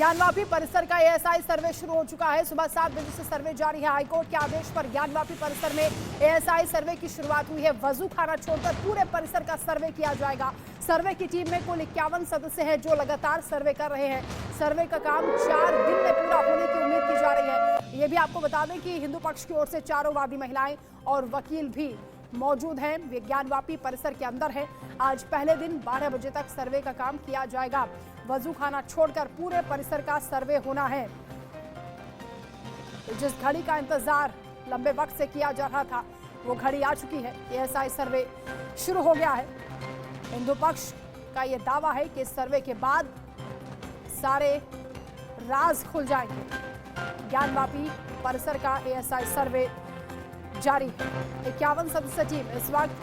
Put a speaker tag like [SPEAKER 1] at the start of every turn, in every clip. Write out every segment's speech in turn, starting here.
[SPEAKER 1] ज्ञानवापी परिसर का एएसआई सर्वे शुरू हो चुका है। सुबह 7 बजे से सर्वे जारी है। हाईकोर्ट के आदेश पर ज्ञानवापी परिसर में एएसआई सर्वे की शुरुआत हुई है। वजू खाना छोड़कर पूरे परिसर का सर्वे किया जाएगा। सर्वे की टीम में कुल 51 सदस्य हैं जो लगातार सर्वे कर रहे हैं। सर्वे का काम 4 दिन में पूरा होने की उम्मीद की जा रही है। ये भी आपको बता दें कि हिंदू पक्ष की ओर से चारों वादी महिलाएं और वकील भी मौजूद हैं। वे ज्ञानवापी परिसर के अंदर है। आज पहले दिन 12 बजे तक सर्वे का काम किया जाएगा। वजू खाना छोड़कर पूरे परिसर का सर्वे होना है। जिस घड़ी का इंतजार लंबे वक्त से किया जा रहा था वो घड़ी आ चुकी है। एएसआई सर्वे शुरू हो गया है। हिंदू पक्ष का यह दावा है कि सर्वे के बाद सारे राज खुल जाएंगे। ज्ञानवापी परिसर का एएसआई सर्वे जारी है। 51 सदस्य टीम इस वक्त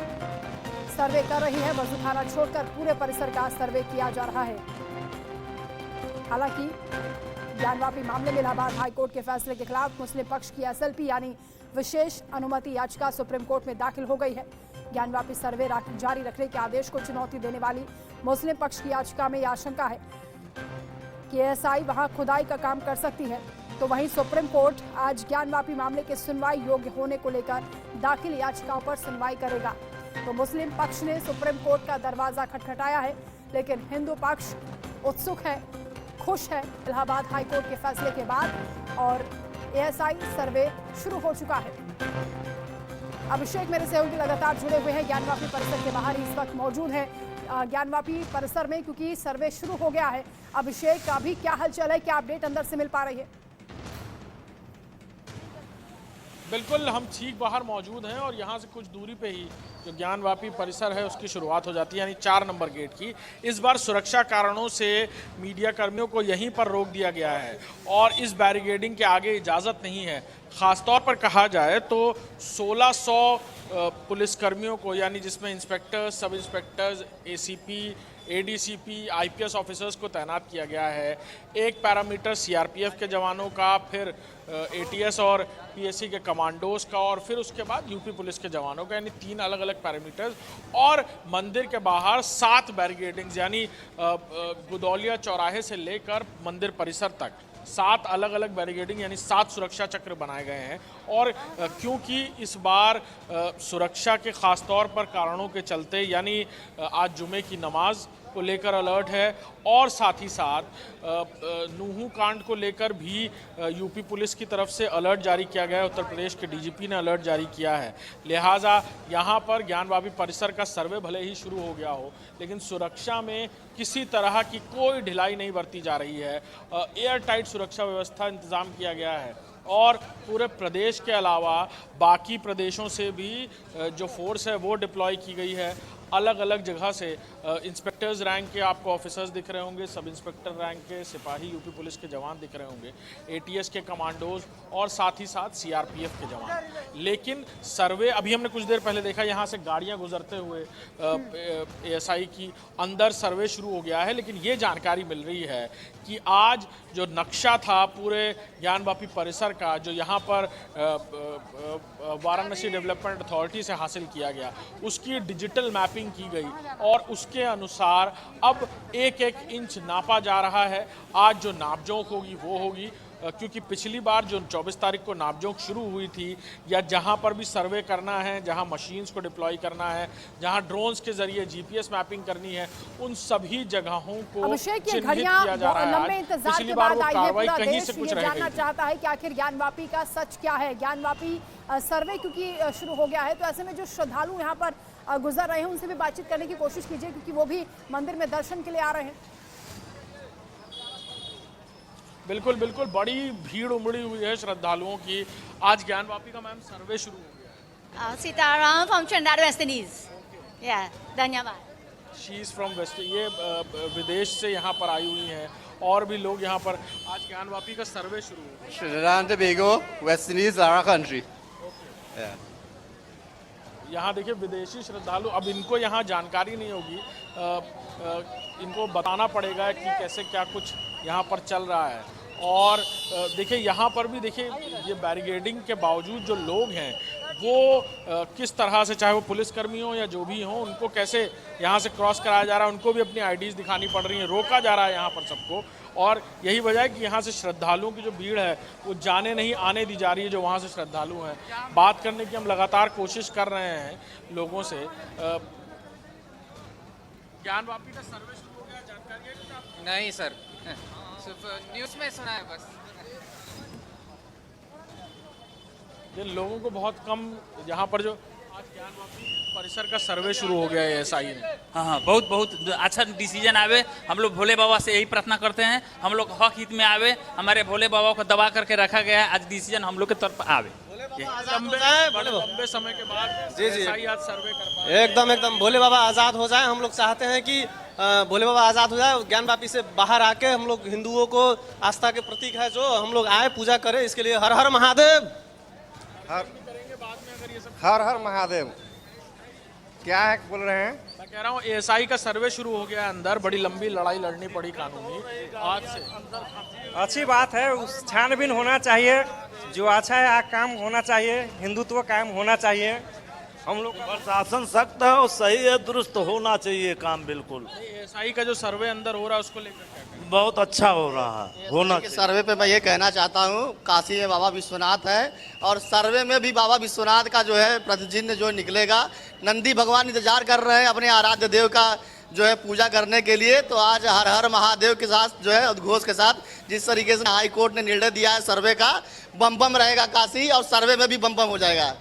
[SPEAKER 1] सर्वे कर रही है। वजू खाना छोड़कर पूरे परिसर का सर्वे किया जा रहा है। हालांकि ज्ञानवापी मामले में इलाहाबाद हाईकोर्ट के फैसले के खिलाफ मुस्लिम पक्ष की एसएलपी यानी विशेष अनुमति याचिका सुप्रीम कोर्ट में दाखिल हो गई है। ज्ञानवापी सर्वे जारी रखने के आदेश को चुनौती देने वाली मुस्लिम पक्ष की याचिका में यह आशंका है कि एएसआई वहां खुदाई का काम कर सकती है। तो वहीं सुप्रीम कोर्ट आज ज्ञानवापी मामले के सुनवाई योग्य होने को लेकर दाखिल याचिकाओं पर सुनवाई करेगा। तो मुस्लिम पक्ष ने सुप्रीम कोर्ट का दरवाजा खटखटाया है, लेकिन हिंदू पक्ष उत्सुक है, खुश है इलाहाबाद हाईकोर्ट के फैसले के बाद और एएसआई सर्वे शुरू हो चुका है। अभिषेक मेरे सहयोगी लगातार जुड़े हुए हैं, ज्ञानवापी परिसर के बाहर इस वक्त मौजूद है ज्ञानवापी परिसर में, क्योंकि सर्वे शुरू हो गया है। अभिषेक, अभी क्या हलचल है, क्या अपडेट अंदर से मिल पा रही है?
[SPEAKER 2] बिल्कुल, हम ठीक बाहर मौजूद हैं और यहाँ से कुछ दूरी पे ही जो ज्ञानवापी परिसर है उसकी शुरुआत हो जाती है, यानी 4 नंबर गेट की। इस बार सुरक्षा कारणों से मीडिया कर्मियों को यहीं पर रोक दिया गया है और इस बैरिकेडिंग के आगे इजाज़त नहीं है। ख़ासतौर पर कहा जाए तो 1600 पुलिसकर्मियों को, यानी जिसमें इंस्पेक्टर्स, सब inspectors, ACP, ADCP, IPS officers को तैनात किया गया है। एक पैरामीटर सीआरपीएफ के जवानों का, फिर एटीएस और पीएससी के कमांडोज का और फिर उसके बाद यूपी पुलिस के जवानों का, यानी 3 अलग अलग पैरामीटर्स। और मंदिर के बाहर 7 बैरिकेडिंग्स, यानी गुदौलिया चौराहे से लेकर मंदिर परिसर तक 7 अलग अलग बैरिकेडिंग, यानी 7 सुरक्षा चक्र बनाए गए हैं। और क्योंकि इस बार सुरक्षा के ख़ास तौर पर कारणों के चलते, यानी आज जुमे की नमाज को लेकर अलर्ट है और साथ ही साथ नूहू कांड को लेकर भी यूपी पुलिस की तरफ से अलर्ट जारी किया गया है। उत्तर प्रदेश के डीजीपी ने अलर्ट जारी किया है। लिहाजा यहाँ पर ज्ञानवापी परिसर का सर्वे भले ही शुरू हो गया हो, लेकिन सुरक्षा में किसी तरह की कोई ढिलाई नहीं बरती जा रही है। एयर टाइट सुरक्षा व्यवस्था इंतज़ाम किया गया है और पूरे प्रदेश के अलावा बाकी प्रदेशों से भी जो फोर्स है वो डिप्लॉय की गई है। अलग अलग जगह से इंस्पेक्टर्स रैंक के आपको ऑफिसर्स दिख रहे होंगे, सब इंस्पेक्टर रैंक के सिपाही, यूपी पुलिस के जवान दिख रहे होंगे, एटीएस के कमांडोज और साथ ही साथ सीआरपीएफ के जवान। लेकिन सर्वे अभी हमने कुछ देर पहले देखा, यहाँ से गाड़ियाँ गुजरते हुए एएसआई की अंदर सर्वे शुरू हो गया है। लेकिन ये जानकारी मिल रही है कि आज जो नक्शा था पूरे ज्ञानवापी परिसर का, जो यहाँ पर वाराणसी डेवलपमेंट अथॉरिटी से हासिल किया गया, उसकी डिजिटल मैपिंग की गई और उसके अनुसार अब 1-1 इंच नापा जा रहा है। आज जो नापजोख होगी वो होगी, क्योंकि पिछली बार जो 24 तारीख को नापजोख शुरू हुई थी, या जहां पर भी सर्वे करना है, जहां मशीन्स को डिप्लॉय करना है, जहां ड्रोन्स के जरिए जीपीएस मैपिंग करनी है, उन सभी जगहों को चिन्हित किया जा रहा है।
[SPEAKER 1] लंबे इंतजार के बाद आई है पूरा देश ये जानना चाहता है कि आखिर ज्ञानवापी का सच क्या है। ज्ञानवापी सर्वे क्योंकि शुरू हो गया है, तो ऐसे में जो श्रद्धालु यहाँ पर गुजर रहे हैं उनसे भी बातचीत करने की कोशिश कीजिए, क्योंकि वो भी मंदिर में दर्शन के लिए आ रहे हैं।
[SPEAKER 2] बिल्कुल बिल्कुल, बड़ी भीड़ उमड़ी हुई है श्रद्धालुओं की। आज ज्ञानवापी का मैम सर्वे शुरू हो गया है।
[SPEAKER 3] Sitaram from Chandar West Indies. या धन्यवाद।
[SPEAKER 2] शी इज फ्रॉम वेस्ट, ये विदेश से यहाँ पर आई हुई हैं और भी लोग यहाँ पर। आज ज्ञानवापी का सर्वे शुरू हो गया।
[SPEAKER 4] Trinidad Tobago, West Indies, our country.
[SPEAKER 2] यहाँ देखिए विदेशी श्रद्धालु, अब इनको यहाँ जानकारी नहीं होगी, इनको बताना पड़ेगा कि कैसे क्या कुछ यहाँ पर चल रहा है। और देखिए यहाँ पर भी देखिए ये बैरिकेडिंग के बावजूद जो लोग हैं वो किस तरह से, चाहे वो पुलिसकर्मी हो या जो भी हो, उनको कैसे यहाँ से क्रॉस कराया जा रहा है, उनको भी अपनी आईडीज़ दिखानी पड़ रही हैं, रोका जा रहा है यहाँ पर सबको। और यही वजह है कि यहाँ से श्रद्धालुओं की जो भीड़ है वो जाने नहीं आने दी जा रही है, जो वहाँ से श्रद्धालु हैं। बात करने की हम लगातार कोशिश कर रहे हैं लोगों से। ज्ञान वापी का सर्वे शुरू हो गया, जानकारी है कुछ आपको?
[SPEAKER 5] नहीं सर, सिर्फ न्यूज़ में सुना है बस।
[SPEAKER 2] ये लोगों को बहुत कम यहाँ पर जो आज ज्ञान वापी परिसर का सर्वे शुरू हो गया है एसआई ने।
[SPEAKER 6] हाँ, बहुत बहुत अच्छा डिसीजन आवे। हम लोग भोले बाबा से यही प्रार्थना करते हैं, हम लोग हक हित में आवे। हमारे भोले बाबा को दबा करके रखा गया है, आज डिसीजन हम लोग के तरफ आवे।
[SPEAKER 2] लंबे समय के बाद एसआई आज सर्वे कर पाए।
[SPEAKER 7] एकदम भोले बाबा आज़ाद हो जाए। हम लोग चाहते हैं कि भोले बाबा आज़ाद हो जाए। ज्ञान वापी से बाहर आके हम लोग हिंदुओं को आस्था के प्रतीक है जो हम लोग आए पूजा करें, इसके लिए हर हर महादेव।
[SPEAKER 4] हर हर महादेव। क्या है बोल रहे हैं?
[SPEAKER 2] मैं कह रहा हूँ एसआई का सर्वे शुरू हो गया है अंदर, बड़ी लंबी लड़ाई लड़नी पड़ी कानूनी आज से।
[SPEAKER 8] अच्छी बात है, उस छानबीन होना चाहिए, जो अच्छा है काम होना चाहिए, हिंदुत्व कायम होना चाहिए। हम लोग
[SPEAKER 9] प्रशासन सख्त है और सही है, दुरुस्त होना चाहिए काम बिल्कुल।
[SPEAKER 2] एसआई का जो सर्वे अंदर हो रहा है उसको लेकर क्या कहें?
[SPEAKER 9] बहुत अच्छा हो रहा है, होना चाहिए।
[SPEAKER 4] सर्वे पे मैं ये कहना चाहता हूँ, काशी में बाबा विश्वनाथ है और सर्वे में भी बाबा विश्वनाथ का जो है प्रतिचिन्ह जो निकलेगा। नंदी भगवान इंतजार कर रहे हैं अपने आराध्य देव का जो है पूजा करने के लिए। तो आज हर हर महादेव के साथ जो है उद्घोष के साथ जिस तरीके से हाई कोर्ट ने निर्णय दिया है सर्वे का, बम बम रहेगा काशी और सर्वे में भी बम बम हो जाएगा।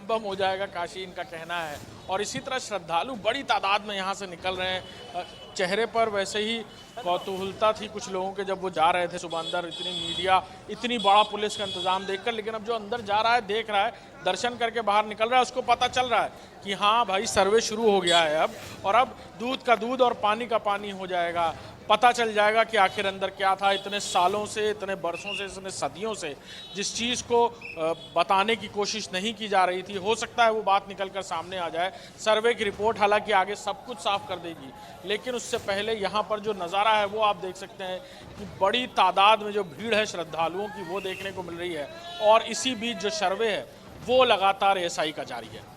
[SPEAKER 2] बम हो जाएगा काशी, इनका कहना है। और इसी तरह श्रद्धालु बड़ी तादाद में यहाँ से निकल रहे हैं। चेहरे पर वैसे ही कौतूहलता थी कुछ लोगों के जब वो जा रहे थे सुबह अंदर, इतनी मीडिया, इतनी बड़ा पुलिस का इंतजाम देखकर। लेकिन अब जो अंदर जा रहा है, देख रहा है, दर्शन करके बाहर निकल रहा है, उसको पता चल रहा है कि हाँ भाई सर्वे शुरू हो गया है अब, और अब दूध का दूध और पानी का पानी हो जाएगा। पता चल जाएगा कि आखिर अंदर क्या था। इतने सालों से, इतने बरसों से, इतने सदियों से जिस चीज़ को बताने की कोशिश नहीं की जा रही थी, हो सकता है वो बात निकल कर सामने आ जाए। सर्वे की रिपोर्ट हालांकि आगे सब कुछ साफ कर देगी, लेकिन उससे पहले यहाँ पर जो नज़ारा है वो आप देख सकते हैं कि बड़ी तादाद में जो भीड़ है श्रद्धालुओं की वो देखने को मिल रही है। और इसी बीच जो सर्वे है वो लगातार एसआई का जारी है।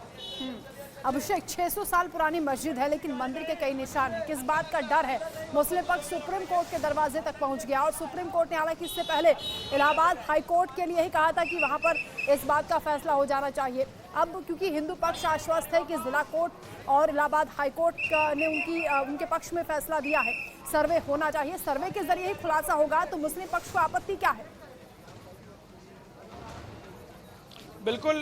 [SPEAKER 1] अभिषेक, 600 साल पुरानी मस्जिद है लेकिन मंदिर के कई निशान हैं। किस बात का डर है? मुस्लिम पक्ष सुप्रीम कोर्ट के दरवाजे तक पहुंच गया और सुप्रीम कोर्ट ने हालांकि इससे पहले इलाहाबाद हाई कोर्ट के लिए ही कहा था कि वहां पर इस बात का फैसला हो जाना चाहिए। अब क्योंकि हिंदू पक्ष आश्वस्त है कि जिला कोर्ट और इलाहाबाद हाई कोर्ट ने उनके पक्ष में फैसला दिया है, सर्वे होना चाहिए, सर्वे के जरिए ही खुलासा होगा, तो मुस्लिम पक्ष को आपत्ति क्या है?
[SPEAKER 2] बिल्कुल,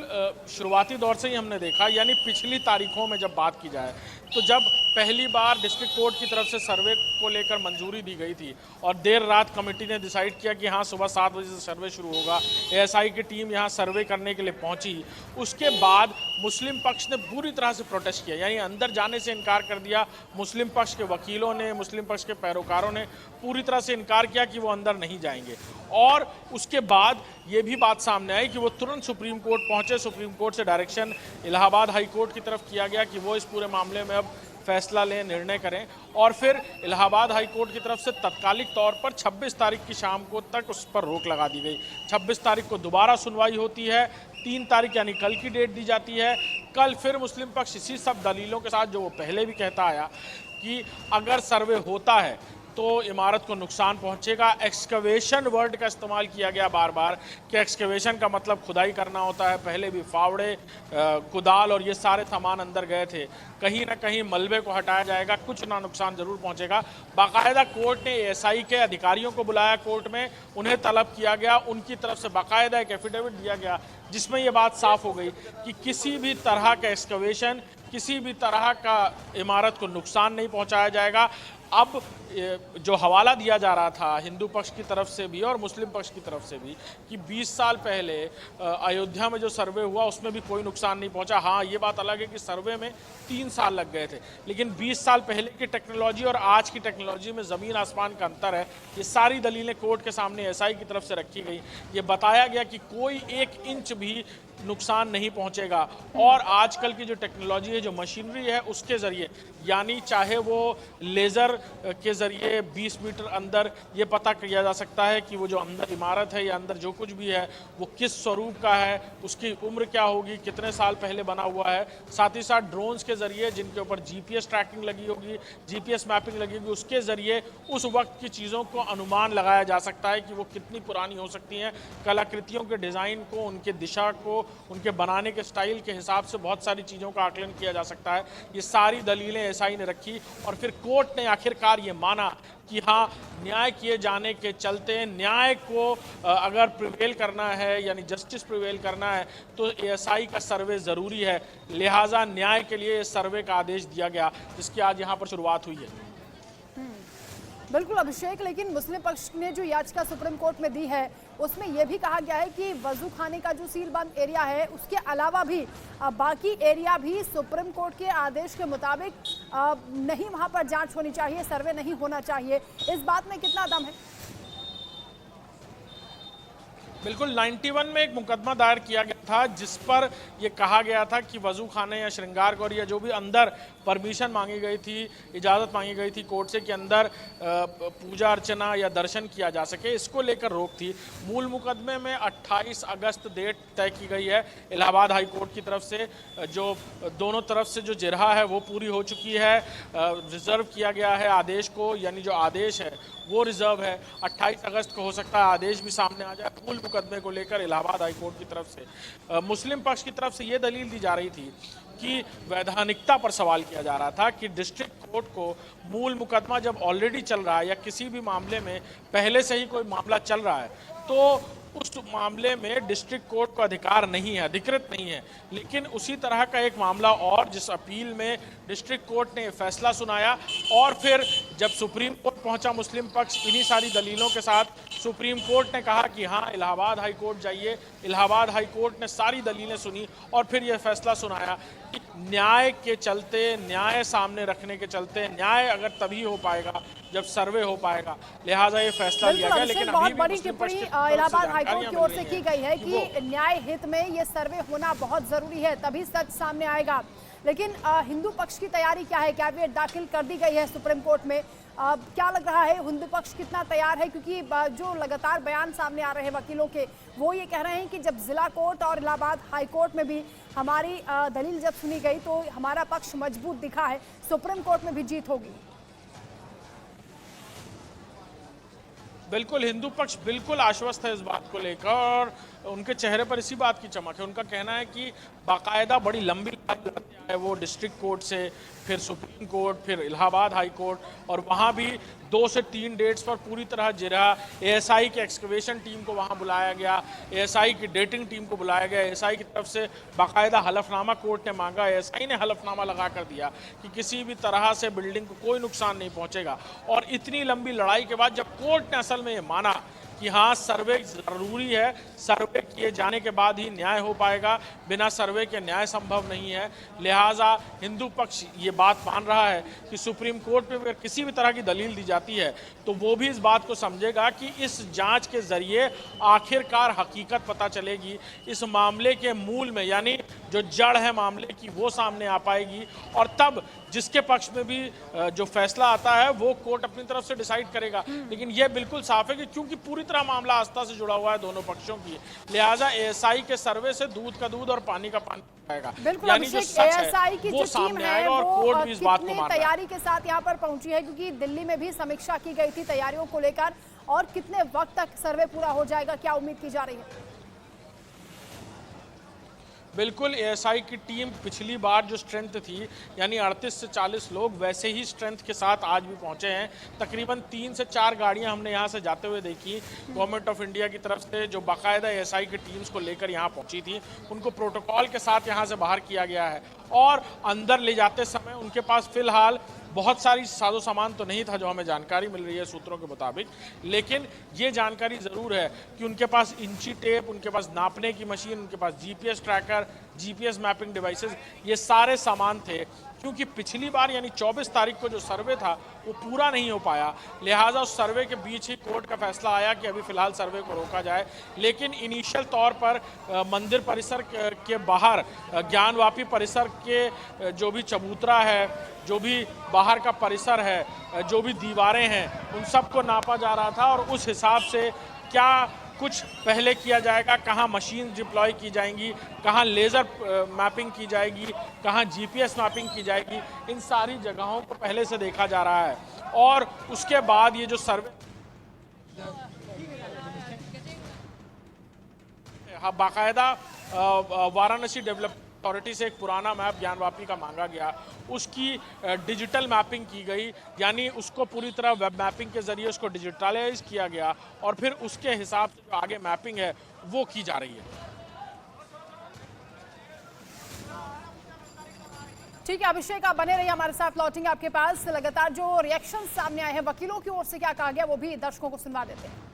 [SPEAKER 2] शुरुआती दौर से ही हमने देखा, यानी पिछली तारीखों में जब बात की जाए तो जब पहली बार डिस्ट्रिक्ट कोर्ट की तरफ से सर्वे को लेकर मंजूरी दी गई थी और देर रात कमेटी ने डिसाइड किया कि हाँ सुबह 7 बजे से सर्वे शुरू होगा, एएसआई की टीम यहाँ सर्वे करने के लिए पहुँची। उसके बाद मुस्लिम पक्ष ने पूरी तरह से प्रोटेस्ट किया, यानी अंदर जाने से इनकार कर दिया। मुस्लिम पक्ष के वकीलों ने, मुस्लिम पक्ष के पैरोकारों ने पूरी तरह से इनकार किया कि वो अंदर नहीं जाएंगे। और उसके बाद ये भी बात सामने आई कि वो तुरंत सुप्रीम कोर्ट पहुँचे। सुप्रीम कोर्ट से डायरेक्शन इलाहाबाद हाई कोर्ट की तरफ किया गया कि वो इस पूरे मामले में अब फैसला लें, निर्णय करें। और फिर इलाहाबाद हाई कोर्ट की तरफ से तत्कालिक तौर पर 26 तारीख की शाम को तक उस पर रोक लगा दी गई। 26 तारीख को दोबारा सुनवाई होती है, 3 तारीख यानी कल की डेट दी जाती है। कल फिर मुस्लिम पक्ष इसी सब दलीलों के साथ, जो वो पहले भी कहता आया कि अगर सर्वे होता है तो इमारत को नुकसान पहुंचेगा। एक्सकवेशन वर्ड का इस्तेमाल किया गया बार बार कि एक्सकवेशन का मतलब खुदाई करना होता है। पहले भी फावड़े, कुदाल और ये सारे सामान अंदर गए थे। कहीं ना कहीं मलबे को हटाया जाएगा, कुछ ना नुकसान जरूर पहुंचेगा। बाकायदा कोर्ट ने एएसआई के अधिकारियों को बुलाया कोर्ट में, उन्हें तलब किया गया, उनकी तरफ से बाकायदा एक एफिडेविट दिया गया जिसमें ये बात साफ हो गई कि किसी भी तरह का एक्सकवेशन, किसी भी तरह का इमारत को नुकसान नहीं पहुंचाया जाएगा। अब जो हवाला दिया जा रहा था हिंदू पक्ष की तरफ से भी और मुस्लिम पक्ष की तरफ से भी कि 20 साल पहले अयोध्या में जो सर्वे हुआ उसमें भी कोई नुकसान नहीं पहुंचा। हाँ, ये बात अलग है कि सर्वे में 3 साल लग गए थे, लेकिन 20 साल पहले की टेक्नोलॉजी और आज की टेक्नोलॉजी में ज़मीन आसमान का अंतर है। ये सारी दलीलें कोर्ट के सामने एसआई की तरफ से रखी गई। ये बताया गया कि कोई 1 इंच भी नुकसान नहीं पहुंचेगा। और आजकल की जो टेक्नोलॉजी है, जो मशीनरी है, उसके ज़रिए, यानी चाहे वो लेज़र के ज़रिए 20 मीटर अंदर ये पता किया जा सकता है कि वो जो अंदर इमारत है या अंदर जो कुछ भी है वो किस स्वरूप का है, उसकी उम्र क्या होगी, कितने साल पहले बना हुआ है। साथ ही साथ ड्रोन्स के ज़रिए जिनके ऊपर GPS ट्रैकिंग लगी होगी, GPS मैपिंग लगी होगी, उसके ज़रिए उस वक्त की चीज़ों को अनुमान लगाया जा सकता है कि वो कितनी पुरानी हो सकती हैं। कलाकृतियों के डिज़ाइन को, उनके दिशा को, उनके बनाने के स्टाइल के हिसाब से बहुत सारी चीज़ों का आकलन किया जा सकता है। ये सारी दलीलें SI ने रखी और फिर कोर्ट ने आखिरकार ये माना कि हाँ, न्याय किए जाने के चलते न्याय को अगर प्रिवेल करना है यानी जस्टिस प्रिवेल करना है तो ASI का सर्वे ज़रूरी है। लिहाजा न्याय के लिए सर्वे का आदेश दिया गया जिसकी आज यहाँ पर शुरुआत हुई है।
[SPEAKER 1] बिल्कुल अभिषेक, लेकिन मुस्लिम पक्ष ने जो याचिका सुप्रीम कोर्ट में दी है उसमें यह भी कहा गया है कि वजू खाने का जो सीलबंद एरिया है उसके अलावा भी बाकी एरिया भी सुप्रीम कोर्ट के आदेश के मुताबिक नहीं, वहां पर जांच होनी चाहिए, सर्वे नहीं होना चाहिए। इस बात में कितना दम है?
[SPEAKER 2] बिल्कुल 91 में एक मुकदमा दायर किया गया था जिस पर यह कहा गया था कि वजू खाने या श्रृंगार गौर या जो भी अंदर परमिशन मांगी गई थी, इजाज़त मांगी गई थी कोर्ट से कि अंदर पूजा अर्चना या दर्शन किया जा सके, इसको लेकर रोक थी। मूल मुकदमे में 28 अगस्त डेट तय की गई है इलाहाबाद हाई कोर्ट की तरफ से। जो दोनों तरफ से जो जिरहा है वो पूरी हो चुकी है, रिजर्व किया गया है आदेश को, यानी जो आदेश है वो रिजर्व है। 28 अगस्त को हो सकता है आदेश भी सामने आ जाए मूल मुकदमे को लेकर इलाहाबाद हाई कोर्ट की तरफ से। मुस्लिम पक्ष की तरफ से ये दलील दी जा रही थी कि वैधानिकता पर सवाल किया जा रहा था कि डिस्ट्रिक्ट कोर्ट को मूल मुकदमा जब ऑलरेडी चल रहा है या किसी भी मामले में पहले से ही कोई मामला चल रहा है तो उस मामले में डिस्ट्रिक्ट कोर्ट को अधिकार नहीं है, अधिकृत नहीं है। लेकिन उसी तरह का एक मामला और जिस अपील में डिस्ट्रिक्ट कोर्ट ने फैसला सुनाया और फिर जब सुप्रीम कोर्ट पहुंचा मुस्लिम पक्ष इन्हीं सारी दलीलों के साथ, सुप्रीम कोर्ट ने कहा कि हाँ इलाहाबाद हाई कोर्ट जाइए। इलाहाबाद हाई कोर्ट ने सारी दलीलें सुनी और फिर यह फैसला सुनाया कि न्याय के चलते, न्याय सामने रखने के चलते, न्याय अगर तभी हो पाएगा जब सर्वे हो पाएगा। लिहाजा ये फैसला लिया गया। लेकिन
[SPEAKER 1] बहुत बड़ी टिप्पणी इलाहाबाद हाईकोर्ट की ओर से की गई है कि न्याय हित में ये सर्वे होना बहुत जरूरी है, तभी सच सामने आएगा। लेकिन हिंदू पक्ष की तैयारी क्या है? कैविएट दाखिल कर दी गई है सुप्रीम कोर्ट में, क्या लग रहा है हिंदू पक्ष कितना तैयार है? क्योंकि जो लगातार बयान सामने आ रहे हैं वकीलों के, वो ये कह रहे हैं कि जब जिला कोर्ट और इलाहाबाद हाई कोर्ट में भी हमारी दलील जब सुनी गई तो हमारा पक्ष मजबूत दिखा है, सुप्रीम कोर्ट में भी जीत होगी।
[SPEAKER 2] बिल्कुल हिंदू पक्ष बिल्कुल आश्वस्त है इस बात को लेकर और उनके चेहरे पर इसी बात की चमक है। उनका कहना है कि बाकायदा बड़ी लंबी लाइन है वो डिस्ट्रिक्ट कोर्ट से, फिर सुप्रीम कोर्ट, फिर इलाहाबाद हाई कोर्ट और वहाँ भी 2 से 3 डेट्स पर पूरी तरह जिरहा। ASI के एक्सकवेशन टीम को वहाँ बुलाया गया, ASI की डेटिंग टीम को बुलाया गया। ASI की तरफ से बाकायदा हलफनामा कोर्ट ने मांगा, ASI ने हलफनामा लगा कर दिया कि किसी भी तरह से बिल्डिंग को कोई नुकसान नहीं पहुँचेगा। और इतनी लंबी लड़ाई के बाद जब कोर्ट ने असल में ये माना कि हाँ सर्वे ज़रूरी है, सर्वे किए जाने के बाद ही न्याय हो पाएगा, बिना सर्वे के न्याय संभव नहीं है। लिहाजा हिंदू पक्ष ये बात मान रहा है कि सुप्रीम कोर्ट में अगर किसी भी तरह की दलील दी जाती है तो वो भी इस बात को समझेगा कि इस जांच के ज़रिए आखिरकार हकीकत पता चलेगी, इस मामले के मूल में यानी जो जड़ है मामले की वो सामने आ पाएगी और तब जिसके पक्ष में भी जो फैसला आता है वो कोर्ट अपनी तरफ से डिसाइड करेगा। लेकिन ये बिल्कुल साफ है कि क्योंकि पूरी तरह मामला आस्था से जुड़ा हुआ है दोनों पक्षों की, लिहाजा ASI के सर्वे से दूध का दूध और पानी का पानी आएगा।
[SPEAKER 1] यानी जो सच है ASI की जो टीम है
[SPEAKER 2] और कोर्ट भी इस बात को मान रहा है।
[SPEAKER 1] तैयारी के साथ यहाँ पर पहुंची है क्योंकि दिल्ली में भी समीक्षा की गई थी तैयारियों को लेकर, और कितने वक्त तक सर्वे पूरा हो जाएगा, क्या उम्मीद की जा रही है?
[SPEAKER 2] बिल्कुल ASI की टीम पिछली बार जो स्ट्रेंथ थी यानी 38 से 40 लोग वैसे ही स्ट्रेंथ के साथ आज भी पहुंचे हैं। तकरीबन 3 से 4 गाड़ियां हमने यहां से जाते हुए देखी गवर्नमेंट ऑफ इंडिया की तरफ से, जो बाकायदा ASI की टीम्स को लेकर यहां पहुंची थी। उनको प्रोटोकॉल के साथ यहां से बाहर किया गया है और अंदर ले जाते समय उनके पास फिलहाल बहुत सारी साजो सामान तो नहीं था जो हमें जानकारी मिल रही है सूत्रों के मुताबिक, लेकिन ये जानकारी ज़रूर है कि उनके पास इंची टेप, उनके पास नापने की मशीन, उनके पास GPS tracker, GPS mapping devices, ये सारे सामान थे। क्योंकि पिछली बार यानी 24 तारीख को जो सर्वे था वो पूरा नहीं हो पाया, लिहाजा उस सर्वे के बीच ही कोर्ट का फैसला आया कि अभी फिलहाल सर्वे को रोका जाए। लेकिन इनिशियल तौर पर मंदिर परिसर के बाहर, ज्ञानवापी परिसर के जो भी चबूतरा है, जो भी बाहर का परिसर है, जो भी दीवारें हैं, उन सबको नापा जा रहा था और उस हिसाब से क्या कुछ पहले किया जाएगा, कहाँ मशीन डिप्लॉय की जाएंगी, कहाँ लेज़र मैपिंग की जाएगी, कहाँ जीपीएस मैपिंग की जाएगी, इन सारी जगहों को पहले से देखा जा रहा है। और उसके बाद ये जो सर्वे बाकायदा वाराणसी डेवलपमेंट अथॉरिटी से एक पुराना मैप ज्ञानवापी का मांगा गया, उसकी डिजिटल मैपिंग की गई, यानी उसको पूरी तरह वेब मैपिंग के जरिए उसको डिजिटलाइज किया गया और फिर उसके हिसाब से जो आगे मैपिंग है वो की जा रही है।
[SPEAKER 1] ठीक है अभिषेक, आप बने रहिए हमारे साथ, लौटेंगे आपके पास। लगातार जो रिएक्शन सामने आए हैं, वकीलों की ओर से क्या कहा गया वो भी दर्शकों को सुनवा देते हैं।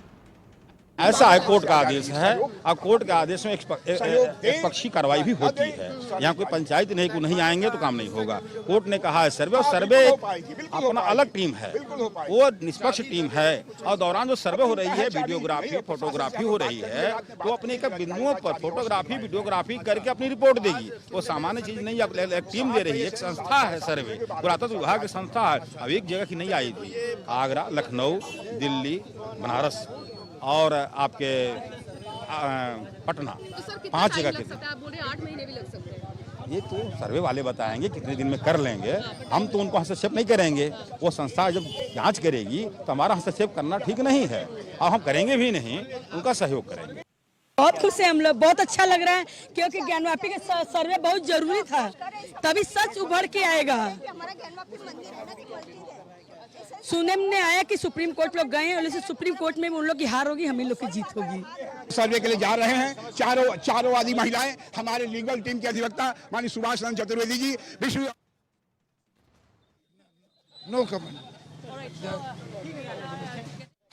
[SPEAKER 10] ऐसा है, कोर्ट का आदेश है और कोर्ट के आदेश में एक पक्षी कार्रवाई भी होती है। यहाँ कोई पंचायत नहीं को नहीं आएंगे तो काम नहीं होगा। कोर्ट ने कहा है सर्वे, और सर्वे अपना अलग टीम है, वो निष्पक्ष टीम है और दौरान जो सर्वे हो रही है, वीडियोग्राफी फोटोग्राफी हो रही है, वो अपने एक बिंदुओं पर फोटोग्राफी वीडियोग्राफी करके अपनी रिपोर्ट देगी। वो सामान्य चीज नहीं, एक टीम दे रही है, एक संस्था है सर्वे, पुरातत्व विभाग की संस्था है। अब एक जगह की नहीं आई थी, आगरा, लखनऊ, दिल्ली, बनारस और आपके पटना, 5 जगह के।
[SPEAKER 11] आप बोल रहे हैं 8 महीने भी लग सकते हैं।
[SPEAKER 10] ये तो सर्वे वाले बताएंगे कितने दिन में कर लेंगे, हम तो उनको हस्तक्षेप नहीं करेंगे। वो संस्था जब जांच करेगी तो हमारा हस्तक्षेप करना ठीक नहीं है और हम करेंगे भी नहीं, उनका सहयोग करेंगे।
[SPEAKER 11] बहुत खुश है हम लोग, बहुत अच्छा लग रहा है क्योंकि ज्ञानवापी का सर्वे बहुत जरूरी था, तभी सच उभर के आएगा। सुनने में आया कि सुप्रीम कोर्ट लोग गए हैं, सुप्रीम कोर्ट में उन लोग की हार होगी, हम इन लोग की जीत होगी।
[SPEAKER 12] सर्वे के लिए जा रहे हैं चारों वादी महिलाएं, हमारे लीगल टीम के अधिवक्ता माननीय सुभाष चंद्र चतुर्वेदी जी, विश्व नो कमेंट,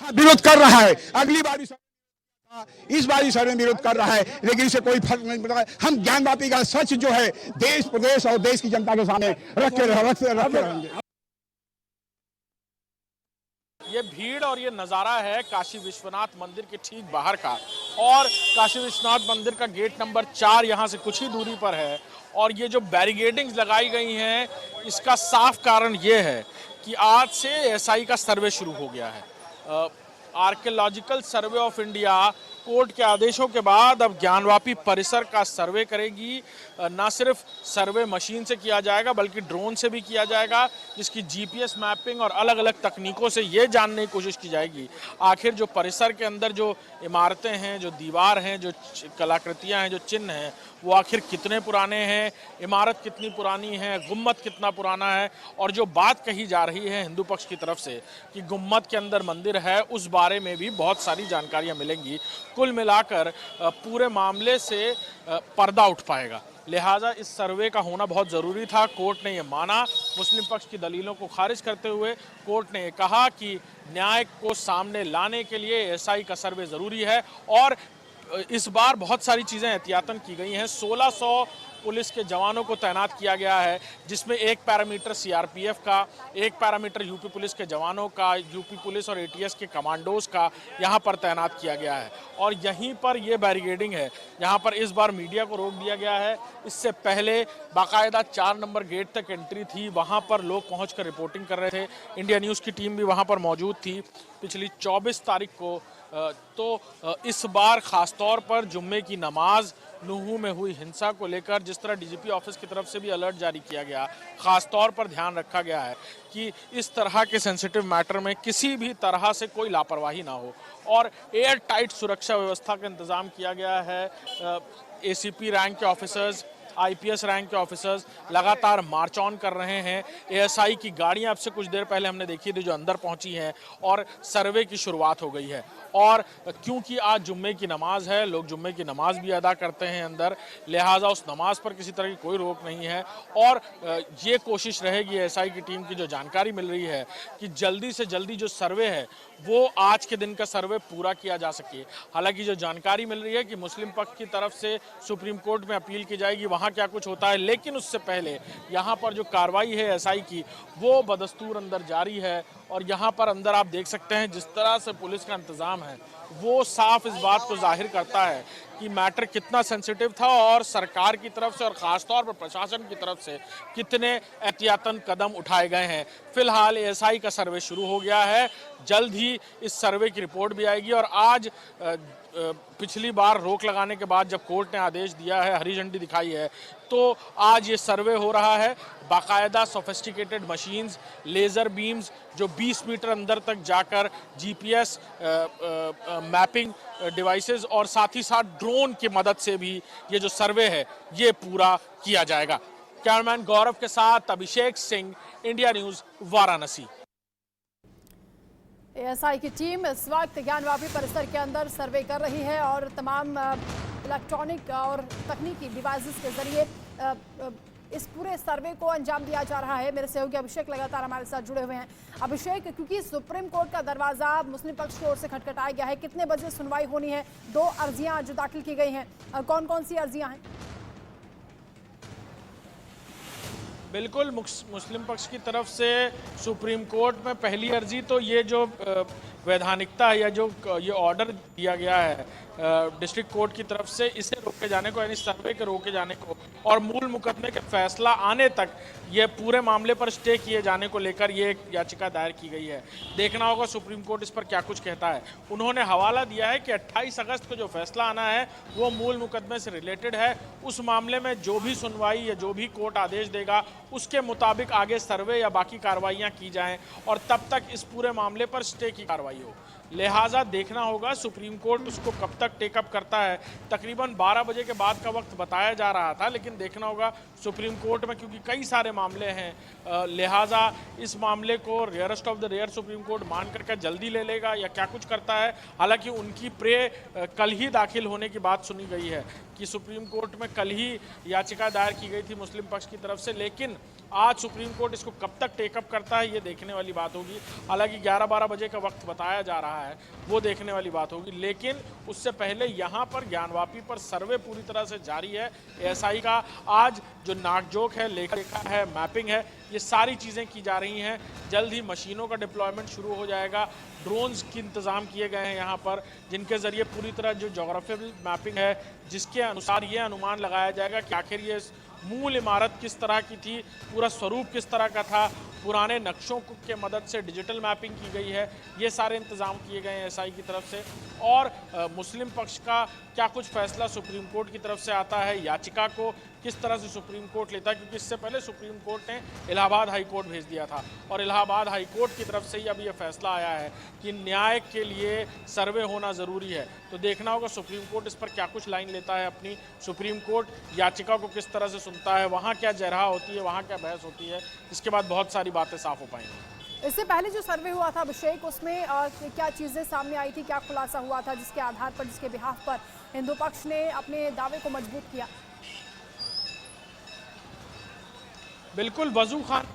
[SPEAKER 12] हाँ विरोध कर रहा है। अगली बार इस बार सर्वे विरोध कर रहा है, लेकिन इससे कोई फर्क नहीं पड़ता। हम ज्ञानवापी का सच जो है देश प्रदेश और देश की जनता के सामने रखे रहेंगे।
[SPEAKER 2] ये भीड़ और ये नज़ारा है काशी विश्वनाथ मंदिर के ठीक बाहर का, और काशी विश्वनाथ मंदिर का गेट नंबर 4 यहाँ से कुछ ही दूरी पर है। और ये जो बैरिकेडिंग्स लगाई गई हैं, इसका साफ कारण ये है कि आज से एएसआई का सर्वे शुरू हो गया है। Archaeological survey of India court के आदेशों के बाद अब ज्ञानवापी परिसर का सर्वे करेगी। ना सिर्फ सर्वे मशीन से किया जाएगा बल्कि ड्रोन से भी किया जाएगा, जिसकी जीपीएस मैपिंग और अलग अलग तकनीकों से ये जानने की कोशिश की जाएगी आखिर जो परिसर के अंदर जो इमारतें हैं, जो दीवार हैं, जो कलाकृतियां हैं, जो चिन्ह हैं, वो आखिर कितने पुराने हैं, इमारत कितनी पुरानी है, गुम्मद कितना पुराना है। और जो बात कही जा रही है हिंदू पक्ष की तरफ से कि गुम्मद के अंदर मंदिर है, उस बारे में भी बहुत सारी जानकारियां मिलेंगी। कुल मिलाकर पूरे मामले से पर्दा उठ पाएगा, लिहाजा इस सर्वे का होना बहुत ज़रूरी था। कोर्ट ने ये माना। मुस्लिम पक्ष की दलीलों को खारिज करते हुए कोर्ट ने ये कहा कि न्याय को सामने लाने के लिए एएसआई का सर्वे ज़रूरी है। और इस बार बहुत सारी चीज़ें एहतियातन की गई हैं। 1600 पुलिस के जवानों को तैनात किया गया है, जिसमें एक पैरामीटर सीआरपीएफ का, एक पैरामीटर यूपी पुलिस के जवानों का, यूपी पुलिस और एटीएस के कमांडोज का यहाँ पर तैनात किया गया है। और यहीं पर ये बैरिकेडिंग है, यहाँ पर इस बार मीडिया को रोक दिया गया है। इससे पहले बाकायदा 4 नंबर गेट तक एंट्री थी, वहाँ पर लोग पहुँच कर रिपोर्टिंग कर रहे थे। इंडिया न्यूज़ की टीम भी वहाँ पर मौजूद थी पिछली 24 तारीख को। तो इस बार ख़ासतौर पर जुम्मे की नमाज, नुहू में हुई हिंसा को लेकर जिस तरह डीजीपी ऑफिस की तरफ से भी अलर्ट जारी किया गया, ख़ास तौर पर ध्यान रखा गया है कि इस तरह के सेंसिटिव मैटर में किसी भी तरह से कोई लापरवाही ना हो। और एयर टाइट सुरक्षा व्यवस्था का इंतज़ाम किया गया है। एसीपी रैंक के ऑफिसर्स, आईपीएस रैंक के ऑफिसर्स लगातार मार्च ऑन कर रहे हैं। एएसआई की गाड़ियां अब से कुछ देर पहले हमने देखी थी जो अंदर पहुंची हैं, और सर्वे की शुरुआत हो गई है। और क्योंकि आज जुम्मे की नमाज है, लोग जुम्मे की नमाज भी अदा करते हैं अंदर, लिहाजा उस नमाज पर किसी तरह की कोई रोक नहीं है। और ये कोशिश रहेगी एएसआई की टीम की, जो जानकारी मिल रही है कि जल्दी से जल्दी जो सर्वे है वो आज के दिन का सर्वे पूरा किया जा सके। हालांकि जो जानकारी मिल रही है कि मुस्लिम पक्ष की तरफ से सुप्रीम कोर्ट में अपील की जाएगी, वहाँ क्या कुछ होता है, लेकिन उससे पहले यहाँ पर जो कार्रवाई है एसआई की वो बदस्तूर अंदर जारी है। और यहाँ पर अंदर आप देख सकते हैं जिस तरह से पुलिस का इंतजाम है वो साफ इस बात को जाहिर करता है कि मैटर कितना सेंसिटिव था और सरकार की तरफ से और ख़ासतौर पर प्रशासन की तरफ से कितने एहतियातन कदम उठाए गए हैं। फिलहाल एएसआई का सर्वे शुरू हो गया है, जल्द ही इस सर्वे की रिपोर्ट भी आएगी। और आज पिछली बार रोक लगाने के बाद जब कोर्ट ने आदेश दिया है, हरी झंडी दिखाई है, तो आज ये सर्वे हो रहा है। बाकायदा सोफिस्टिकेटेड मशीन्स, लेज़र बीम्स जो 20 मीटर अंदर तक जाकर जीपीएस मैपिंग डिवाइसेस और साथ ही साथ ड्रोन की मदद से भी ये जो सर्वे है ये पूरा किया जाएगा। कैमरामैन गौरव के साथ Abhishek Singh, India News, Varanasi.
[SPEAKER 1] ASI की टीम इस वक्त ज्ञानवापी परिसर के अंदर सर्वे कर रही है और तमाम इलेक्ट्रॉनिक और तकनीकी डिवाइसेस के जरिए इस पूरे सर्वे को अंजाम दिया जा रहा है। मेरे सहयोगी अभिषेक लगातार हमारे साथ जुड़े हुए हैं। अभिषेक, क्योंकि सुप्रीम कोर्ट का दरवाजा मुस्लिम पक्ष की ओर से खटखटाया गया है, कितने बजे सुनवाई होनी है? 2 अर्जियां जो दाखिल की गई हैं, कौन कौन सी अर्जियां हैं?
[SPEAKER 2] बिल्कुल, मुस्लिम पक्ष की तरफ से सुप्रीम कोर्ट में पहली अर्जी तो ये जो वैधानिकता है या जो ये ऑर्डर दिया गया है डिस्ट्रिक्ट कोर्ट की तरफ से, इसे रोके जाने को, यानी सर्वे के रोके जाने को और मूल मुकदमे के फैसला आने तक ये पूरे मामले पर स्टे किए जाने को लेकर ये एक याचिका दायर की गई है। देखना होगा सुप्रीम कोर्ट इस पर क्या कुछ कहता है। उन्होंने हवाला दिया है कि 28 अगस्त को जो फैसला आना है वो मूल मुकदमे से रिलेटेड है। उस मामले में जो भी सुनवाई या जो भी कोर्ट आदेश देगा उसके मुताबिक आगे सर्वे या बाकी कार्रवाइयाँ की जाएँ और तब तक इस पूरे मामले पर स्टे की कार्रवाई हो। लिहाजा देखना होगा सुप्रीम कोर्ट उसको कब तक टेकअप करता है। तकरीबन 12 बजे के बाद का वक्त बताया जा रहा था, लेकिन देखना होगा सुप्रीम कोर्ट में, क्योंकि कई सारे मामले हैं, लिहाजा इस मामले को rarest of the rare supreme court मान करके जल्दी ले लेगा या क्या कुछ करता है। हालांकि उनकी प्रे कल ही दाखिल होने की बात सुनी गई है कि सुप्रीम कोर्ट में कल ही याचिका दायर की गई थी मुस्लिम पक्ष की तरफ से, लेकिन आज सुप्रीम कोर्ट इसको कब तक टेकअप करता है ये देखने वाली बात होगी। हालांकि 11-12 बजे का वक्त बताया जा रहा है, वो देखने वाली बात होगी। लेकिन उससे पहले यहाँ पर ज्ञानवापी पर सर्वे पूरी तरह से जारी है। एएसआई का आज जो नाकजोक है, लेखा है, मैपिंग है, ये सारी चीज़ें की जा रही हैं। जल्द ही मशीनों का डिप्लॉयमेंट शुरू हो जाएगा। ड्रोन्स के इंतज़ाम किए गए हैं यहाँ पर, जिनके ज़रिए पूरी तरह जो जोग्राफिकल मैपिंग है, जिसके अनुसार ये अनुमान लगाया जाएगा कि आखिर ये मूल इमारत किस तरह की थी, पूरा स्वरूप किस तरह का था। पुराने नक्शों के मदद से डिजिटल मैपिंग की गई है। ये सारे इंतजाम किए गए हैं एसआई की तरफ से। और मुस्लिम पक्ष का क्या कुछ फैसला सुप्रीम कोर्ट की तरफ से आता है, याचिका को किस तरह से सुप्रीम कोर्ट लेता है, क्योंकि इससे पहले सुप्रीम कोर्ट ने इलाहाबाद हाई कोर्ट भेज दिया था और इलाहाबाद हाई कोर्ट की तरफ से ही अब ये फैसला आया है कि न्याय के लिए सर्वे होना ज़रूरी है। तो देखना होगा सुप्रीम कोर्ट इस पर क्या कुछ लाइन लेता है अपनी। सुप्रीम कोर्ट याचिका को किस तरह से सुनता है, वहाँ क्या जरहा होती है, वहाँ क्या बहस होती है, इसके बाद बहुत सारी बातें साफ हो पाएंगी।
[SPEAKER 1] इससे पहले जो सर्वे हुआ था अभिषेक, उसमें क्या चीज़ें सामने आई थी, क्या खुलासा हुआ था जिसके आधार पर, जिसके बिहाफ पर हिंदू पक्ष ने अपने दावे को मजबूत किया?
[SPEAKER 2] बिल्कुल, वजू खान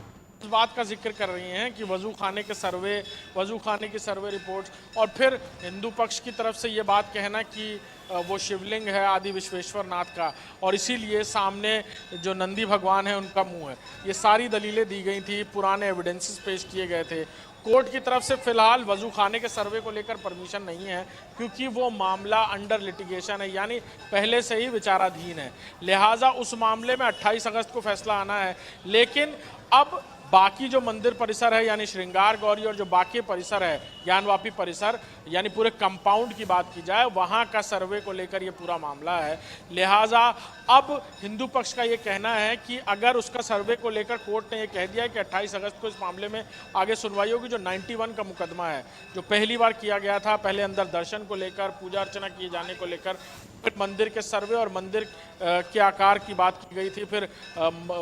[SPEAKER 2] इस बात का जिक्र कर रही हैं कि वजू खाने की सर्वे रिपोर्ट्स, और फिर हिंदू पक्ष की तरफ से ये बात कहना कि वो शिवलिंग है आदि विश्वेश्वर नाथ का और इसीलिए सामने जो नंदी भगवान है उनका मुंह है। ये सारी दलीलें दी गई थी, पुराने एविडेंसेस पेश किए गए थे। कोर्ट की तरफ से फिलहाल वजू खाने के सर्वे को लेकर परमिशन नहीं है, क्योंकि वो मामला अंडर लिटिगेशन है, यानी पहले से ही विचाराधीन है। लिहाजा उस मामले में 28 अगस्त को फैसला आना है। लेकिन अब बाकी जो मंदिर परिसर है, यानी श्रृंगार गौरी और जो बाकी परिसर है, ज्ञानवापी परिसर, यानी पूरे कंपाउंड की बात की जाए, वहाँ का सर्वे को लेकर ये पूरा मामला है। लिहाजा अब हिंदू पक्ष का ये कहना है कि अगर उसका सर्वे को लेकर कोर्ट ने ये कह दिया है कि 28 अगस्त को इस मामले में आगे सुनवाई होगी, जो 91 का मुकदमा है, जो पहली बार किया गया था, पहले अंदर दर्शन को लेकर, पूजा अर्चना किए जाने को लेकर, फिर मंदिर के सर्वे और मंदिर के आकार की बात की गई थी, फिर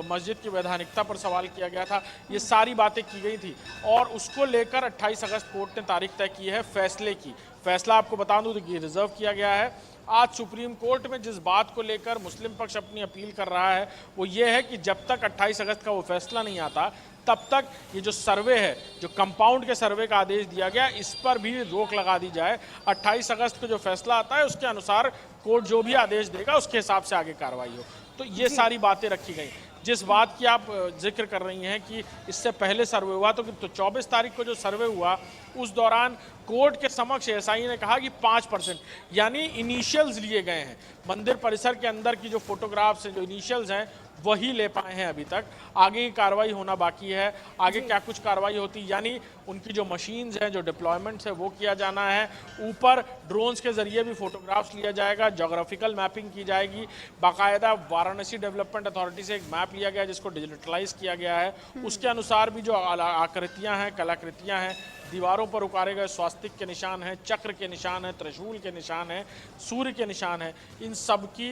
[SPEAKER 2] मस्जिद की वैधानिकता पर सवाल किया गया था, ये सारी बातें की गई थी और उसको लेकर 28 अगस्त कोर्ट ने तारीख तय की है फैसले की। फैसला आपको बता दूं कि रिजर्व किया गया है। आज सुप्रीम कोर्ट में जिस बात को लेकर मुस्लिम पक्ष अपनी अपील कर रहा है वो ये है कि जब तक 28 अगस्त का वो फैसला नहीं आता तब तक ये जो सर्वे है, जो कंपाउंड के सर्वे का आदेश दिया गया, इस पर भी रोक लगा दी जाए। 28 अगस्त को जो फैसला आता है उसके अनुसार कोर्ट जो भी आदेश देगा उसके हिसाब से आगे कार्रवाई हो। तो ये सारी बातें रखी गई। जिस बात की आप जिक्र कर रही हैं कि इससे पहले सर्वे हुआ, तो 24 तारीख को जो सर्वे हुआ उस दौरान कोर्ट के समक्ष एएसआई ने कहा कि 5% यानी इनिशियल्स लिए गए हैं। मंदिर परिसर के अंदर की जो फोटोग्राफ्स हैं, जो इनिशियल्स हैं, वही ले पाए हैं अभी तक। आगे की कार्रवाई होना बाकी है। आगे क्या कुछ कार्रवाई होती, यानी उनकी जो मशीन्स हैं, जो डिप्लॉयमेंट्स है, वो किया जाना है। ऊपर ड्रोन्स के जरिए भी फोटोग्राफ्स लिया जाएगा, जोग्राफिकल मैपिंग की जाएगी। बाकायदा वाराणसी डेवलपमेंट अथॉरिटी से एक मैप लिया गया जिसको डिजिटलाइज किया गया है। उसके अनुसार भी जो आकृतियाँ हैं, कलाकृतियाँ हैं, दीवारों पर उकारे गए स्वास्तिक के निशान हैं, चक्र के निशान हैं, त्रिशूल के निशान हैं, सूर्य के निशान हैं, इन सब की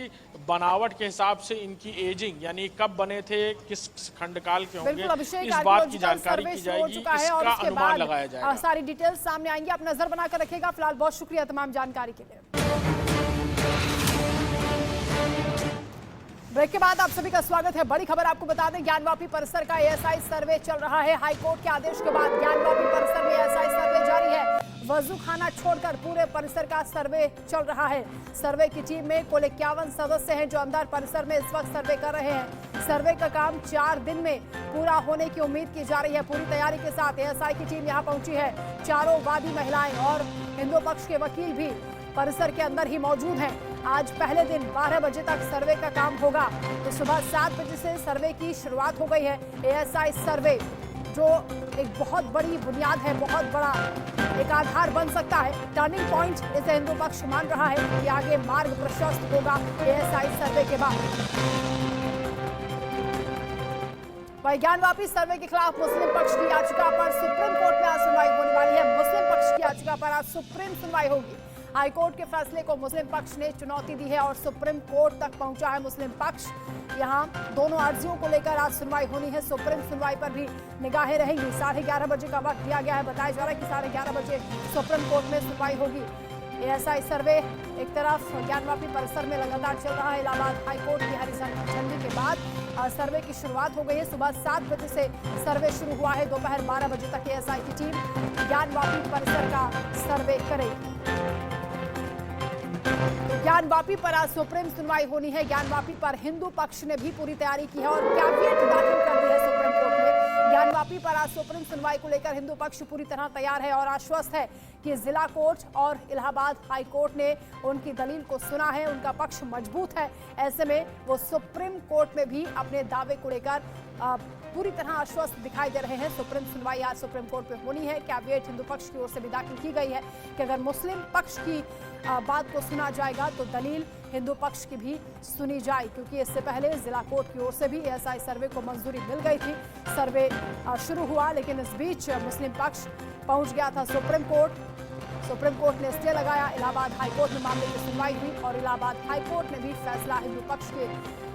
[SPEAKER 2] बनावट के हिसाब से इनकी एजिंग यानी कब बने थे, किस खंडकाल के होंगे, इस बात की जानकारी की जाएगी, इसका अनुमान लगाया जाएगा।
[SPEAKER 1] सारी डिटेल्स सामने आएंगी, आप नजर बनाकर रखिएगा। फिलहाल बहुत शुक्रिया तमाम जानकारी के लिए। ब्रेक के बाद आप सभी का स्वागत है। बड़ी खबर आपको बता दें, ज्ञानवापी परिसर का एएसआई सर्वे चल रहा है। हाईकोर्ट के आदेश के बाद ज्ञानवापी परिसर में एएसआई सर्वे जारी है। वजू खाना छोड़कर पूरे परिसर का सर्वे चल रहा है। सर्वे की टीम में कुल 51 सदस्य हैं जो अंदर परिसर में इस वक्त सर्वे कर रहे हैं। सर्वे का काम 4 दिन में पूरा होने की उम्मीद की जा रही है। पूरी तैयारी के साथ एएसआई की टीम यहाँ पहुंची है। चारों वादी महिलाएं और हिंदू पक्ष के वकील भी परिसर के अंदर ही मौजूद हैं। आज पहले दिन 12 बजे तक सर्वे का काम होगा। तो सुबह 7 बजे से सर्वे की शुरुआत हो गई है। एएसआई सर्वे जो एक बहुत बड़ी बुनियाद है, बहुत बड़ा एक आधार बन सकता है, टर्निंग पॉइंट इसे हिंदू पक्ष मान रहा है कि आगे मार्ग प्रशस्त होगा एएसआई सर्वे के बाद। ज्ञानवापी सर्वे के खिलाफ मुस्लिम पक्ष की याचिका पर सुप्रीम कोर्ट में आज सुनवाई होने वाली है। मुस्लिम पक्ष की याचिका पर आज सुप्रीम सुनवाई होगी। हाईकोर्ट के फैसले को मुस्लिम पक्ष ने चुनौती दी है और सुप्रीम कोर्ट तक पहुंचा है मुस्लिम पक्ष। यहां दोनों अर्जियों को लेकर आज सुनवाई होनी है। सुप्रीम सुनवाई पर भी निगाहें रहेंगी। 11:30 बजे का वक्त दिया गया है। बताया जा रहा है कि 11:30 बजे सुप्रीम कोर्ट में सुनवाई होगी। एएसआई सर्वे एक तरफ ज्ञानवापी परिसर में लगातार चल रहा है। इलाहाबाद हाईकोर्ट की हरी झंडी के बाद सर्वे की शुरुआत हो गई है। सुबह 7 बजे से सर्वे शुरू हुआ है। दोपहर 12 बजे तक एएसआई की टीम ज्ञानवापी परिसर का सर्वे करेगी। ज्ञानवापी पर आज सुप्रीम सुनवाई होनी है। ज्ञानवापी पर हिंदू पक्ष ने भी पूरी तैयारी की है और कैविएट दाखिल कर दी है सुप्रीम कोर्ट में। ज्ञानवापी पर आज सुप्रीम सुनवाई को लेकर हिंदू पक्ष पूरी तरह तैयार है और आश्वस्त है कि जिला कोर्ट और इलाहाबाद हाई कोर्ट ने उनकी दलील को सुना है, उनका पक्ष मजबूत है। ऐसे में वो सुप्रीम कोर्ट में भी अपने दावे को लेकर पूरी तरह आश्वस्त दिखाई दे रहे हैं। सुप्रीम सुनवाई आज सुप्रीम कोर्ट में होनी है। कैविएट हिंदू पक्ष की ओर से भी दाखिल की गई है कि अगर मुस्लिम पक्ष की बात को सुना जाएगा तो दलील हिंदू पक्ष की भी सुनी जाए, क्योंकि इससे पहले जिला कोर्ट की ओर से भी एएसआई सर्वे को मंजूरी मिल गई थी। सर्वे शुरू हुआ, लेकिन इस बीच मुस्लिम पक्ष पहुंच गया था सुप्रीम कोर्ट। सुप्रीम कोर्ट ने स्टे लगाया। इलाहाबाद हाईकोर्ट में मामले की सुनवाई हुई और इलाहाबाद हाईकोर्ट ने भी फैसला हिंदू पक्ष के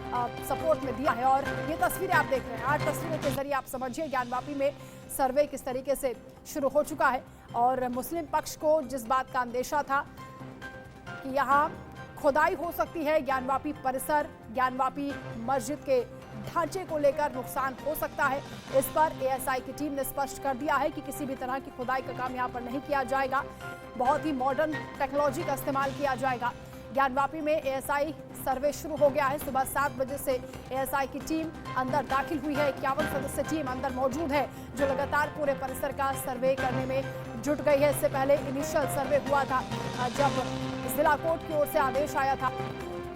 [SPEAKER 1] सपोर्ट में दिया है। और ये तस्वीरें आप देख रहे हैं। 8 तस्वीरों के जरिए आप समझिए ज्ञानवापी में सर्वे किस तरीके से शुरू हो चुका है। और मुस्लिम पक्ष को जिस बात का अंदेशा था कि यहाँ खुदाई हो सकती है, ज्ञानवापी परिसर, ज्ञानवापी मस्जिद के ढांचे को लेकर नुकसान हो सकता है, इस पर एएसआई की टीम ने स्पष्ट कर दिया है कि किसी भी तरह की खुदाई का काम यहाँ पर नहीं किया जाएगा। बहुत ही मॉडर्न टेक्नोलॉजी का इस्तेमाल किया जाएगा। ज्ञानवापी में एएसआई सर्वे शुरू हो गया है। सुबह 7 बजे से एएसआई की टीम अंदर दाखिल हुई है। 51 सदस्य टीम अंदर मौजूद है जो लगातार पूरे परिसर का सर्वे करने में जुट गई है। इससे पहले इनिशियल सर्वे हुआ था जब जिला कोर्ट की ओर से आदेश आया था,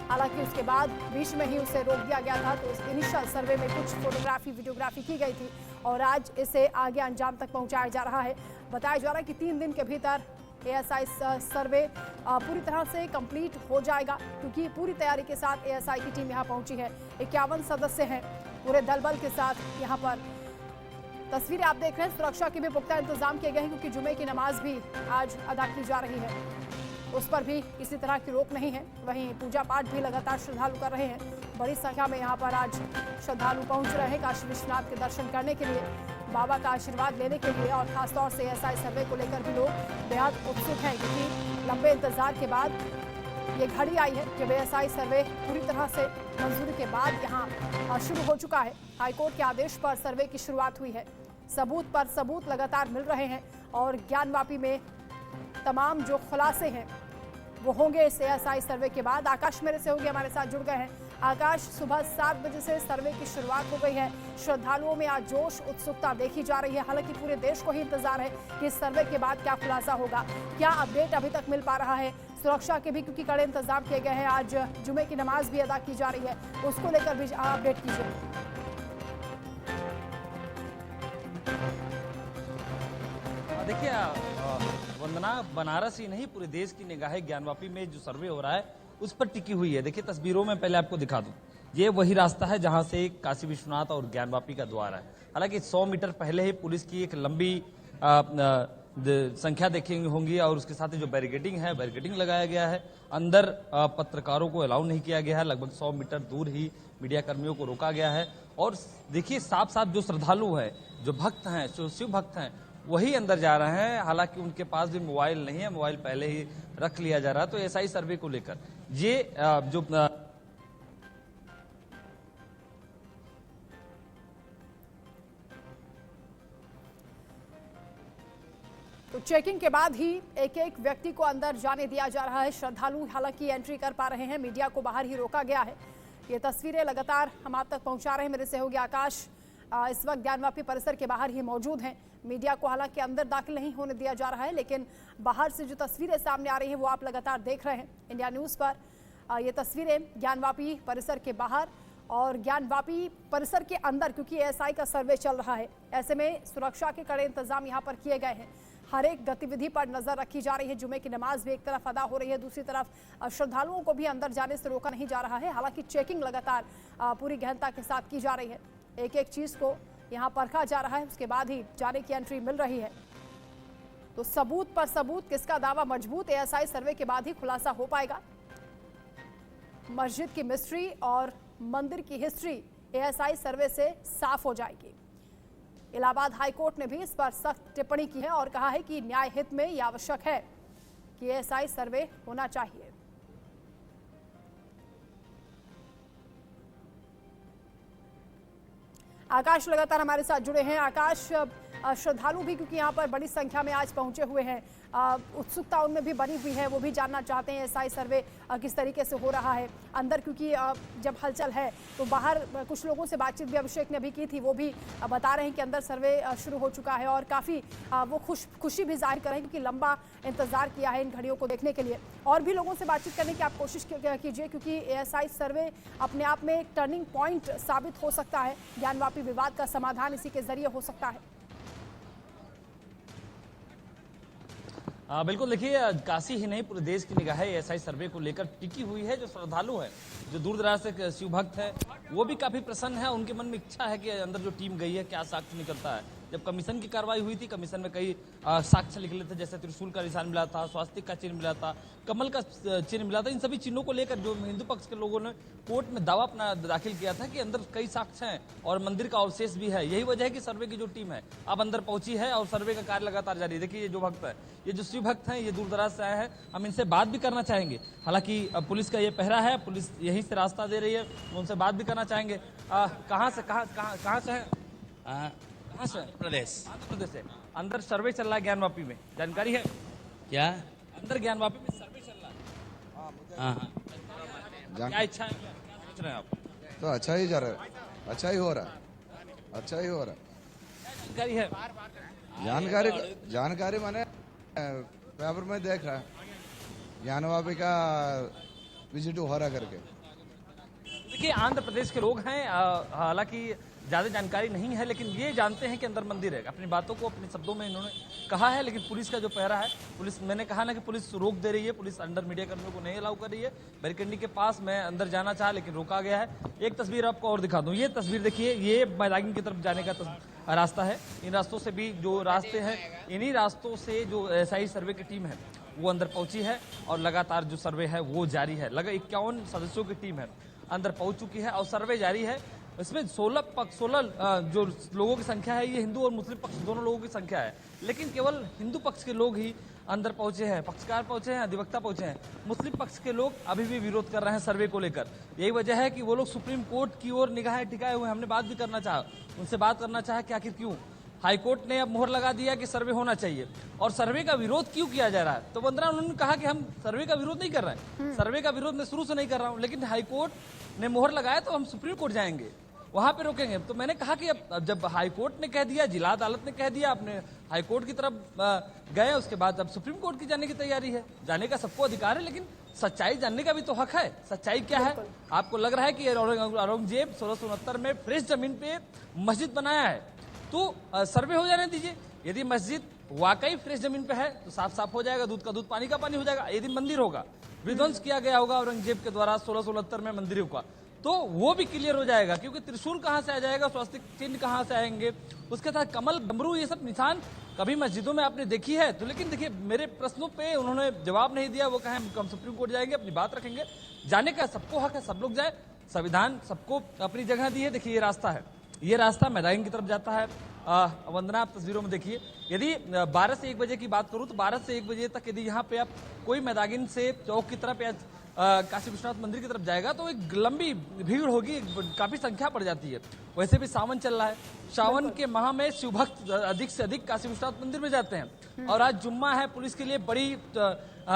[SPEAKER 1] हालांकि उसके बाद बीच में ही उसे रोक दिया गया था। तो इस इनिशियल सर्वे में कुछ फोटोग्राफी वीडियोग्राफी की गई थी और आज इसे आगे अंजाम तक पहुंचाया जा रहा है। बताया जा रहा है कि 3 दिन के भीतर एएसआई सर्वे पूरी तरह से कंप्लीट हो जाएगा, क्योंकि पूरी तैयारी के साथ एएसआई की टीम यहां पहुंची है। 51 सदस्य हैं पूरे दल बल के साथ। यहां पर तस्वीरें आप देख रहे हैं। सुरक्षा के भी पुख्ता इंतजाम किए गए हैं, क्योंकि जुमे की नमाज भी आज अदा की जा रही है, उस पर भी किसी तरह की रोक नहीं है। वहीं पूजा पाठ भी लगातार श्रद्धालु कर रहे हैं। बड़ी संख्या में यहाँ पर आज श्रद्धालु पहुंच रहे हैं काशी विश्वनाथ के दर्शन करने के लिए, बाबा का आशीर्वाद लेने के लिए। और खासतौर से एएसआई सर्वे को लेकर भी लोग बेहद उत्सुक हैं, क्योंकि लंबे इंतजार के बाद ये घड़ी आई है जब एएसआई सर्वे पूरी तरह से मंजूरी के बाद यहाँ शुरू हो चुका है। हाईकोर्ट के आदेश पर सर्वे की शुरुआत हुई है। सबूत पर सबूत लगातार मिल रहे हैं और ज्ञानवापी में तमाम जो खुलासे हैं वो होंगे इस ASI सर्वे के बाद। आकाश मेरे से होंगे, हमारे साथ जुड़ गए हैं। आकाश, सुबह 7 बजे से सर्वे की शुरुआत हो गई है। श्रद्धालुओं में आज जोश, उत्सुकता देखी जा रही है। हालांकि पूरे देश को ही इंतजार है कि इस सर्वे के बाद क्या खुलासा होगा। क्या अपडेट अभी तक मिल पा रहा है? सुरक्षा के भी क्योंकि कड़े इंतजाम किए गए हैं, आज जुमे की नमाज भी अदा की जा रही है, उसको लेकर भी अपडेट कीजिए।
[SPEAKER 13] देखिए वंदना, बनारस ही नहीं पूरे देश की निगाहें ज्ञानवापी में जो सर्वे हो रहा है उस पर टिकी हुई है। देखिए तस्वीरों में पहले आपको दिखा दूं, ये वही रास्ता है जहां से काशी विश्वनाथ और ज्ञानवापी का द्वार है। हालांकि 100 मीटर पहले ही पुलिस की एक लंबी संख्या देखेंगे होंगी और उसके साथ ही जो बैरिकेडिंग है, बैरिकेडिंग लगाया गया है। अंदर पत्रकारों को अलाउ नहीं किया गया है, लगभग 100 मीटर दूर ही मीडिया कर्मियों को रोका गया है। और देखिए साफ साफ जो श्रद्धालु है, जो भक्त हैं, जो शिव भक्त हैं, वही अंदर जा रहे हैं। हालांकि उनके पास भी मोबाइल नहीं है, मोबाइल पहले ही रख लिया जा रहा है। तो ASI सर्वे को लेकर ये जो
[SPEAKER 1] तो चेकिंग के बाद ही एक एक व्यक्ति को अंदर जाने दिया जा रहा है। श्रद्धालु हालांकि एंट्री कर पा रहे हैं, मीडिया को बाहर ही रोका गया है। ये तस्वीरें लगातार हम आप तक पहुंचा रहे हैं। मेरे सहयोगी आकाश इस वक्त ज्ञानवापी परिसर के बाहर ही मौजूद हैं। मीडिया को हालांकि अंदर दाखिल नहीं होने दिया जा रहा है, लेकिन बाहर से जो तस्वीरें सामने आ रही हैं वो आप लगातार देख रहे हैं इंडिया न्यूज़ पर। ये तस्वीरें ज्ञानवापी परिसर के बाहर और ज्ञानवापी परिसर के अंदर, क्योंकि ASI का सर्वे चल रहा है, ऐसे में सुरक्षा के कड़े इंतजाम यहाँ पर किए गए हैं। हर एक गतिविधि पर नजर रखी जा रही है। जुमे की नमाज भी एक तरफ अदा हो रही है, दूसरी तरफ श्रद्धालुओं को भी अंदर जाने से रोका नहीं जा रहा है। हालांकि चेकिंग लगातार पूरी गहनता के साथ की जा रही है। एक एक चीज को यहाँ परखा जा रहा है, उसके बाद ही जाने की एंट्री मिल रही है। तो सबूत पर सबूत, किसका दावा मजबूत, ASI सर्वे के बाद ही खुलासा हो पाएगा। मस्जिद की मिस्ट्री और मंदिर की हिस्ट्री ASI सर्वे से साफ हो जाएगी। इलाहाबाद हाईकोर्ट ने भी इस पर सख्त टिप्पणी की है और कहा है कि न्याय हित में यह आवश्यक है कि ASI सर्वे होना चाहिए। आकाश लगातार हमारे साथ जुड़े हैं। आकाश, श्रद्धालु भी क्योंकि यहाँ पर बड़ी संख्या में आज पहुंचे हुए हैं, उत्सुकता उनमें भी बनी हुई है, वो भी जानना चाहते हैं ASI सर्वे किस तरीके से हो रहा है। अंदर क्योंकि जब हलचल है तो बाहर कुछ लोगों से बातचीत भी अभिषेक ने भी की थी, वो भी बता रहे हैं कि अंदर सर्वे शुरू हो चुका है और काफ़ी वो खुशी भी जाहिर कर रहे हैं क्योंकि लंबा इंतजार किया है इन घड़ियों को देखने के लिए। और भी लोगों से बातचीत करने की आप कोशिश कीजिए क्योंकि ASI सर्वे अपने आप में एक टर्निंग पॉइंट साबित हो सकता है। ज्ञानवापी विवाद का समाधान इसी के जरिए हो सकता है।
[SPEAKER 13] बिल्कुल, देखिए काशी ही नहीं पूरे देश की निगाहें ASI सर्वे को लेकर टिकी हुई है। जो श्रद्धालु है, जो दूर दराज से शिव भक्त है, वो भी काफी प्रसन्न है। उनके मन में इच्छा है कि अंदर जो टीम गई है क्या साक्ष्य निकलता है। जब कमीशन की कार्रवाई हुई थी, कमीशन में कई साक्ष्य निकले थे, जैसे त्रिशूल का निशान मिला था, स्वास्तिक का चिन्ह मिला था, कमल का चिन्ह मिला था। इन सभी चिन्हों को लेकर जो हिंदू पक्ष के लोगों ने कोर्ट में दावा अपना दाखिल किया था कि अंदर कई साक्ष्य हैं और मंदिर का अवशेष भी है। यही वजह है कि सर्वे की जो टीम है अब अंदर पहुंची है और सर्वे का कार्य लगातार जारी है। देखिए ये जो भक्त है, ये जो शिव भक्त हैं, ये दूर दराज से आए हैं। हम इनसे बात भी करना चाहेंगे। हालांकि पुलिस का ये पहरा है, पुलिस यहीं से रास्ता दे रही है, उनसे बात भी करना चाहेंगे। कहाँ से है? कहाँ से? आंध्र प्रदेश से। अंदर सर्वे चल रहा है ज्ञानवापी में, जानकारी है
[SPEAKER 6] क्या?
[SPEAKER 13] अंदर ज्ञानवापी में सर्वे चल रहा है। क्या इच्छा है, क्या सोच रहे हैं आप?
[SPEAKER 14] तो अच्छा ही जा रहा है, अच्छा ही हो रहा है।
[SPEAKER 13] जानकारी है?
[SPEAKER 14] जानकारी मैंने पेपर में देख रहा है, ज्ञानवापी का विजिट हो रहा करके।
[SPEAKER 13] देखिए आंध्र प्रदेश के लोग हैं, हालांकि ज़्यादा जानकारी नहीं है, लेकिन ये जानते हैं कि अंदर मंदिर है। अपनी बातों को अपने शब्दों में इन्होंने कहा है। लेकिन पुलिस का जो पहरा है, पुलिस, मैंने कहा ना कि पुलिस रोक दे रही है, पुलिस अंदर मीडिया कर्मियों को नहीं अलाउ कर रही है। बैरिकेडिंग के पास मैं अंदर जाना चाहा लेकिन रोका गया है। एक तस्वीर आपको और दिखा दूँ, ये तस्वीर देखिए, ये मैदागिन की तरफ जाने का रास्ता है। इन रास्तों से भी जो रास्ते हैं, इन्हीं रास्तों से जो ASI सर्वे की टीम है वो अंदर पहुंची है और लगातार जो सर्वे है वो जारी है। लगभग 51 सदस्यों की टीम है, अंदर पहुंच चुकी है और सर्वे जारी है। इसमें 16 जो लोगों की संख्या है, ये हिंदू और मुस्लिम पक्ष दोनों लोगों की संख्या है, लेकिन केवल हिंदू पक्ष के लोग ही अंदर पहुंचे हैं, पक्षकार पहुंचे हैं, अधिवक्ता पहुंचे हैं। मुस्लिम पक्ष के लोग अभी भी विरोध कर रहे हैं सर्वे को लेकर। यही वजह है कि वो लोग सुप्रीम कोर्ट की ओर निगाहें टिकाए हुए हैं। हमने बात भी करना चाहा, उनसे बात करना चाहा कि आखिर क्यों हाईकोर्ट ने अब मोहर लगा दिया कि सर्वे होना चाहिए, और सर्वे का विरोध क्यों किया जा रहा है? तो वंदना, उन्होंने कहा कि हम सर्वे का विरोध नहीं कर रहे हैं, सर्वे का विरोध मैं शुरू से नहीं कर रहा हूं, लेकिन हाईकोर्ट ने मोहर लगाया तो हम सुप्रीम कोर्ट जाएंगे, वहां पे रोकेंगे। तो मैंने कहा कि अब जब हाईकोर्ट ने कह दिया, जिला अदालत ने कह दिया, आपने हाईकोर्ट की तरफ गए, उसके बाद अब सुप्रीम कोर्ट की जाने की तैयारी है। जाने का सबको अधिकार है, लेकिन सच्चाई जानने का भी तो हक है। सच्चाई क्या है? आपको लग रहा है कि औरंगजेब 1669 में फ्रेश जमीन पे मस्जिद बनाया है, तो सर्वे हो जाने दीजिए। यदि मस्जिद वाकई फ्रेश जमीन पे है तो साफ साफ हो जाएगा, दूध का दूध पानी का पानी हो जाएगा। यदि मंदिर होगा, विध्वंस किया गया होगा औरंगजेब के द्वारा 1669 में मंदिरों का, तो वो भी क्लियर हो जाएगा, क्योंकि त्रिशूल कहां से आ जाएगा, स्वस्तिक चिन्ह कहां से आएंगे, उसके साथ कमल, डमरू, ये सब निशान कभी मस्जिदों में आपने देखी है? तो लेकिन देखिए, मेरे प्रश्नों पे उन्होंने जवाब नहीं दिया। वो कहें हम सुप्रीम कोर्ट जाएंगे, अपनी बात रखेंगे। जाने का सबको हक है, सब लोग जाए, संविधान सबको अपनी जगह दी है। देखिए ये रास्ता है, ये रास्ता मैदान की तरफ जाता है। वंदना, आप तस्वीरों में देखिए, यदि 12 से 1 बजे की बात करूं तो 12 से 1 बजे तक यदि यहाँ पे आप कोई मैदागिन से चौक की तरफ या काशी विश्वनाथ मंदिर की तरफ जाएगा तो एक लंबी भीड़ होगी, काफी संख्या पड़ जाती है। वैसे भी सावन चल रहा है, सावन के माह में शिव भक्त अधिक से अधिक काशी विश्वनाथ मंदिर में जाते हैं। और आज जुम्मा है, पुलिस के लिए बड़ी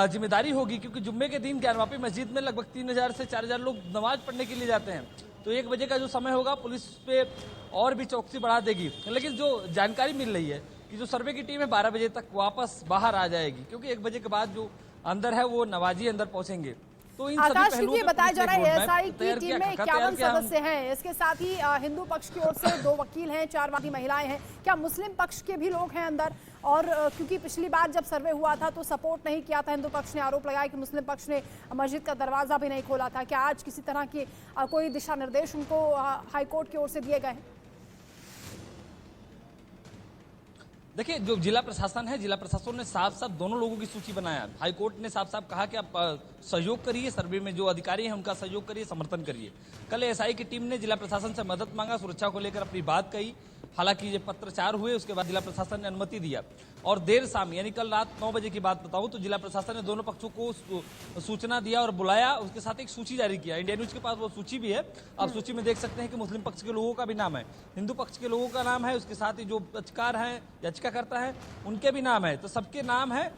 [SPEAKER 13] जिम्मेदारी होगी, क्योंकि जुम्मे के दिन ज्ञानवापी मस्जिद में लगभग 3000 से 4000 लोग नमाज पढ़ने के लिए जाते हैं। तो 1 बजे का जो समय होगा, पुलिस पे और भी चौकसी बढ़ा देगी। लेकिन जो जानकारी मिल रही है कि जो सर्वे की टीम है 12 बजे तक वापस बाहर आ जाएगी, क्योंकि 1 बजे के बाद जो अंदर है वो नवाजी अंदर पहुंचेंगे। तो इन सभी पहलुओं पे
[SPEAKER 1] बताया जा रहा है एएसआई की
[SPEAKER 13] तैयार
[SPEAKER 1] टीम में 51 सदस्य हैं। इसके साथ ही हिंदू पक्ष की ओर से 2 वकील हैं, 4 वादी महिलाएं हैं। क्या मुस्लिम पक्ष के भी लोग हैं अंदर? और क्योंकि पिछली बार जब सर्वे हुआ था तो सपोर्ट नहीं किया था, हिंदू पक्ष ने आरोप लगाया कि मुस्लिम पक्ष ने मस्जिद का दरवाजा भी नहीं खोला था। क्या आज किसी तरह की कोई दिशा निर्देश उनको हाईकोर्ट की ओर से दिए गए हैं?
[SPEAKER 13] देखिए, जो जिला प्रशासन है, जिला प्रशासन ने साफ साफ दोनों लोगों की सूची बनाया। हाईकोर्ट ने साफ साफ कहा कि आप सहयोग करिए, सर्वे में जो अधिकारी हैं उनका सहयोग करिए, समर्थन करिए। कल एएसआई की टीम ने जिला प्रशासन से मदद मांगा, सुरक्षा को लेकर अपनी बात कही। हालांकि ये पत्रचार हुए, उसके बाद जिला प्रशासन ने अनुमति दिया। और देर शाम यानी कल रात 9 बजे की बात बताऊं तो जिला प्रशासन ने दोनों पक्षों को सूचना दिया और बुलाया, उसके साथ एक सूची जारी किया। इंडिया न्यूज के पास वो सूची भी है, आप सूची में देख सकते हैं कि मुस्लिम पक्ष के लोगों का भी नाम है, हिंदू पक्ष के लोगों का नाम है, उसके साथ ही जो पक्षकार हैं, याचिकाकर्ता है, उनके भी नाम है। तो सबके नाम है।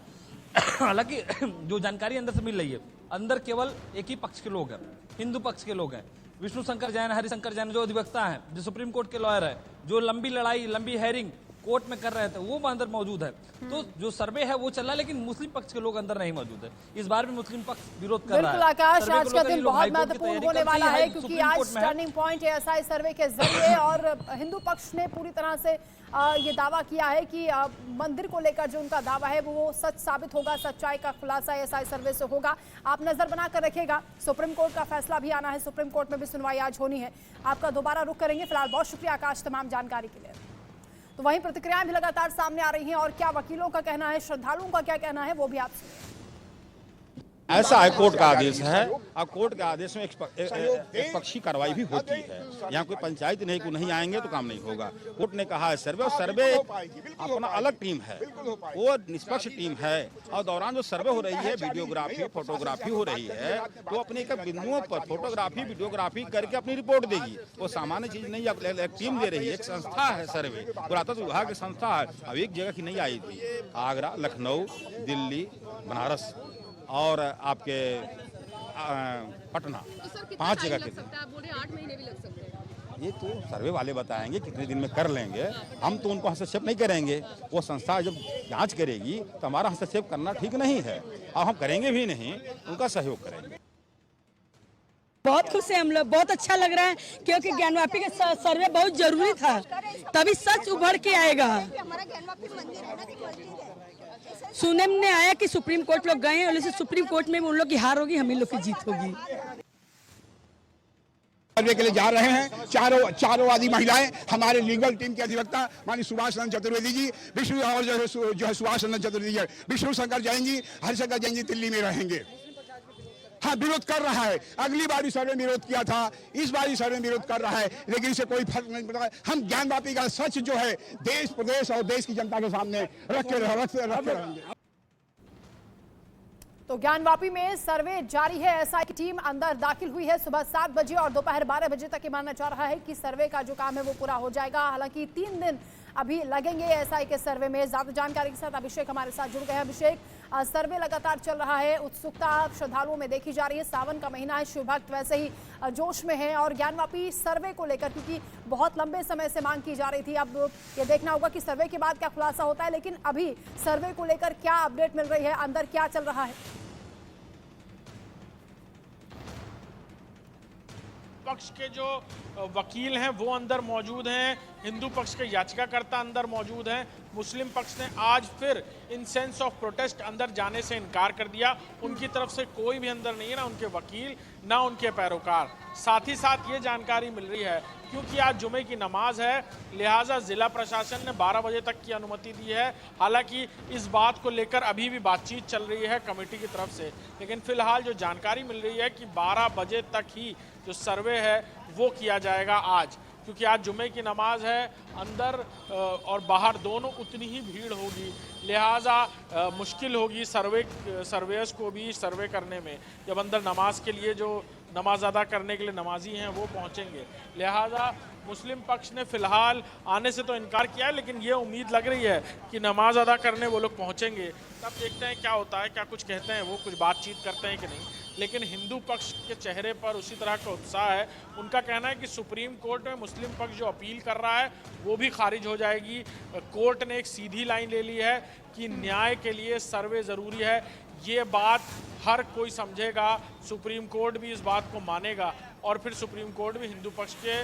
[SPEAKER 13] हालांकि जो जानकारी अंदर से मिल रही है, अंदर केवल एक ही पक्ष के लोग हैं, हिंदू पक्ष के लोग हैं। विष्णु शंकर जैन, हरिशंकर जैन जो अधिवक्ता हैं, जो सुप्रीम कोर्ट के लॉयर है, जो लंबी लड़ाई, लंबी हेयरिंग कोर्ट में कर रहे थे, वो अंदर मौजूद है। तो जो सर्वे है वो चल रहा है, लेकिन मुस्लिम पक्ष के लोग अंदर नहीं मौजूद है। इस बार भी मुस्लिम पक्ष विरोध कर रहा है।
[SPEAKER 1] बिल्कुल आकाश, आज का दिन बहुत महत्वपूर्ण होने वाला है, क्योंकि आज टर्निंग पॉइंट एएसआई सर्वे के जरिए और हिंदू पक्ष ने पूरी तरह से ये दावा किया है कि मंदिर को लेकर जो उनका दावा है वो सच साबित होगा, सच्चाई का खुलासा एएसआई सर्वे से होगा। आप नजर बनाकर रखिएगा, सुप्रीम कोर्ट का फैसला भी आना है, सुप्रीम कोर्ट में भी सुनवाई आज होनी है। आपका दोबारा रुख करेंगे। फिलहाल बहुत शुक्रिया आकाश तमाम जानकारी के लिए। तो वहीं प्रतिक्रियाएं भी लगातार सामने आ रही हैं, और क्या वकीलों का कहना है, श्रद्धालुओं का क्या कहना है, वो भी आप सुनिए।
[SPEAKER 10] ऐसा हाईकोर्ट का आदेश है, और कोर्ट के आदेश में एक पक्षी कार्रवाई भी होती है। यहाँ कोई पंचायत नहीं को नहीं आएंगे तो काम नहीं होगा। कोर्ट ने कहा है सर्वे, और सर्वे अपना अलग टीम है, वो निष्पक्ष टीम है। और दौरान जो सर्वे हो रही है, वीडियोग्राफी, फोटोग्राफी हो रही है, तो अपने एक बिंदुओं पर फोटोग्राफी, वीडियोग्राफी करके अपनी रिपोर्ट देगी। वो सामान्य चीज नहीं, एक टीम दे रही है, एक संस्था है सर्वे, पुरातत्व विभाग की संस्था है। अब एक जगह की नहीं आई थी, आगरा, लखनऊ, दिल्ली, बनारस और आपके पटना, 5 जगह के थे।
[SPEAKER 15] 8 महीने भी लग सकते हैं।
[SPEAKER 10] ये तो सर्वे वाले बताएंगे कितने दिन में कर लेंगे, हम तो उनको हस्तक्षेप नहीं करेंगे। वो संस्था जब जांच करेगी तो हमारा हस्तक्षेप करना ठीक नहीं है, और हम करेंगे भी नहीं, उनका सहयोग करेंगे।
[SPEAKER 11] बहुत खुश है हम लोग, बहुत अच्छा लग रहा है, क्योंकि ज्ञानवापी का सर्वे बहुत जरूरी था, तभी सच उभर के आएगा। सुनने में आया कि सुप्रीम कोर्ट लोग गए हैं, सुप्रीम कोर्ट में उन लोग की हार होगी, हम इन लोग की जीत होगी।
[SPEAKER 12] सर्वे के लिए जा रहे हैं चारों वादी महिलाएं, हमारे लीगल टीम के अधिवक्ता माननीय सुभाष चंद्र चतुर्वेदी जी, विष्णु और जो है सुभाष चंद्र चतुर्वेदी जी, विष्णु शंकर जैन जी, हरिशंकर जैन जी दिल्ली में रहेंगे। हाँ, विरोध कर रहा है। अगली बार भी सर्वे में विरोध किया था, इस बार भी सर्वे में विरोध कर रहा है, लेकिन इससे कोई फर्क नहीं पड़ता। हम ज्ञानवापी का सच जो है देश, प्रदेश और देश की जनता के सामने रखे रहेंगे।
[SPEAKER 1] तो ज्ञानवापी में सर्वे जारी है, एएसआई की टीम अंदर दाखिल हुई है सुबह 7 बजे और दोपहर 12 बजे तक ये माना जा रहा है कि सर्वे का जो काम है वो पूरा हो जाएगा। हालांकि 3 दिन अभी लगेंगे एएसआई के सर्वे में। ज्यादा जानकारी के साथ अभिषेक हमारे साथ जुड़ गए हैं। अभिषेक, सर्वे लगातार चल रहा है, उत्सुकता श्रद्धालुओं में देखी जा रही है। सावन का महीना है, शिव भक्त वैसे ही जोश में है और ज्ञानवापी सर्वे को लेकर क्योंकि बहुत लंबे समय से मांग की जा रही थी, अब ये देखना होगा कि सर्वे के बाद क्या खुलासा होता है। लेकिन अभी सर्वे को लेकर क्या अपडेट मिल रही है, अंदर क्या चल रहा है?
[SPEAKER 2] पक्ष के जो वकील हैं वो अंदर मौजूद हैं, हिंदू पक्ष के याचिकाकर्ता अंदर मौजूद हैं। मुस्लिम पक्ष ने आज फिर इन सेंस ऑफ प्रोटेस्ट अंदर जाने से इनकार कर दिया। उनकी तरफ से कोई भी अंदर नहीं है, ना उनके वकील ना उनके पैरोकार। साथ ही साथ ये जानकारी मिल रही है क्योंकि आज जुमे की नमाज है, लिहाजा जिला प्रशासन ने 12 बजे तक की अनुमति दी है। हालांकि इस बात को लेकर अभी भी बातचीत चल रही है कमेटी की तरफ से, लेकिन फिलहाल जो जानकारी मिल रही है कि 12 बजे तक ही जो सर्वे है वो किया जाएगा आज, क्योंकि आज जुमे की नमाज है। अंदर और बाहर दोनों उतनी ही भीड़ होगी, लिहाजा मुश्किल होगी सर्वेयर्स को भी सर्वे करने में। जब अंदर नमाज के लिए जो नमाज अदा करने के लिए नमाजी हैं वो पहुंचेंगे, लिहाजा मुस्लिम पक्ष ने फिलहाल आने से तो इनकार किया है, लेकिन ये उम्मीद लग रही है कि नमाज अदा करने वो लोग पहुंचेंगे। तब देखते हैं क्या होता है, क्या कुछ कहते हैं वो, कुछ बातचीत करते हैं कि नहीं। लेकिन हिंदू पक्ष के चेहरे पर उसी तरह का उत्साह है। उनका कहना है कि सुप्रीम कोर्ट में मुस्लिम पक्ष जो अपील कर रहा है वो भी खारिज हो जाएगी। कोर्ट ने एक सीधी लाइन ले ली है कि न्याय के लिए सर्वे ज़रूरी है। ये बात हर कोई समझेगा, सुप्रीम कोर्ट भी इस बात को मानेगा और फिर सुप्रीम कोर्ट भी हिंदू पक्ष के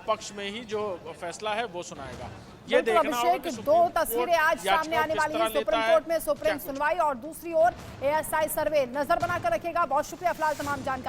[SPEAKER 2] पक्ष में ही जो फैसला है वो सुनाएगा। ये देखना होगा कि
[SPEAKER 1] दो तस्वीरें आज सामने आने वाली हैं सुप्रीम कोर्ट में, सुप्रीम सुनवाई और दूसरी ओर एएसआई सर्वे नजर बनाकर रखेगा। बहुत शुक्रिया फिलहाल तमाम जानकारी।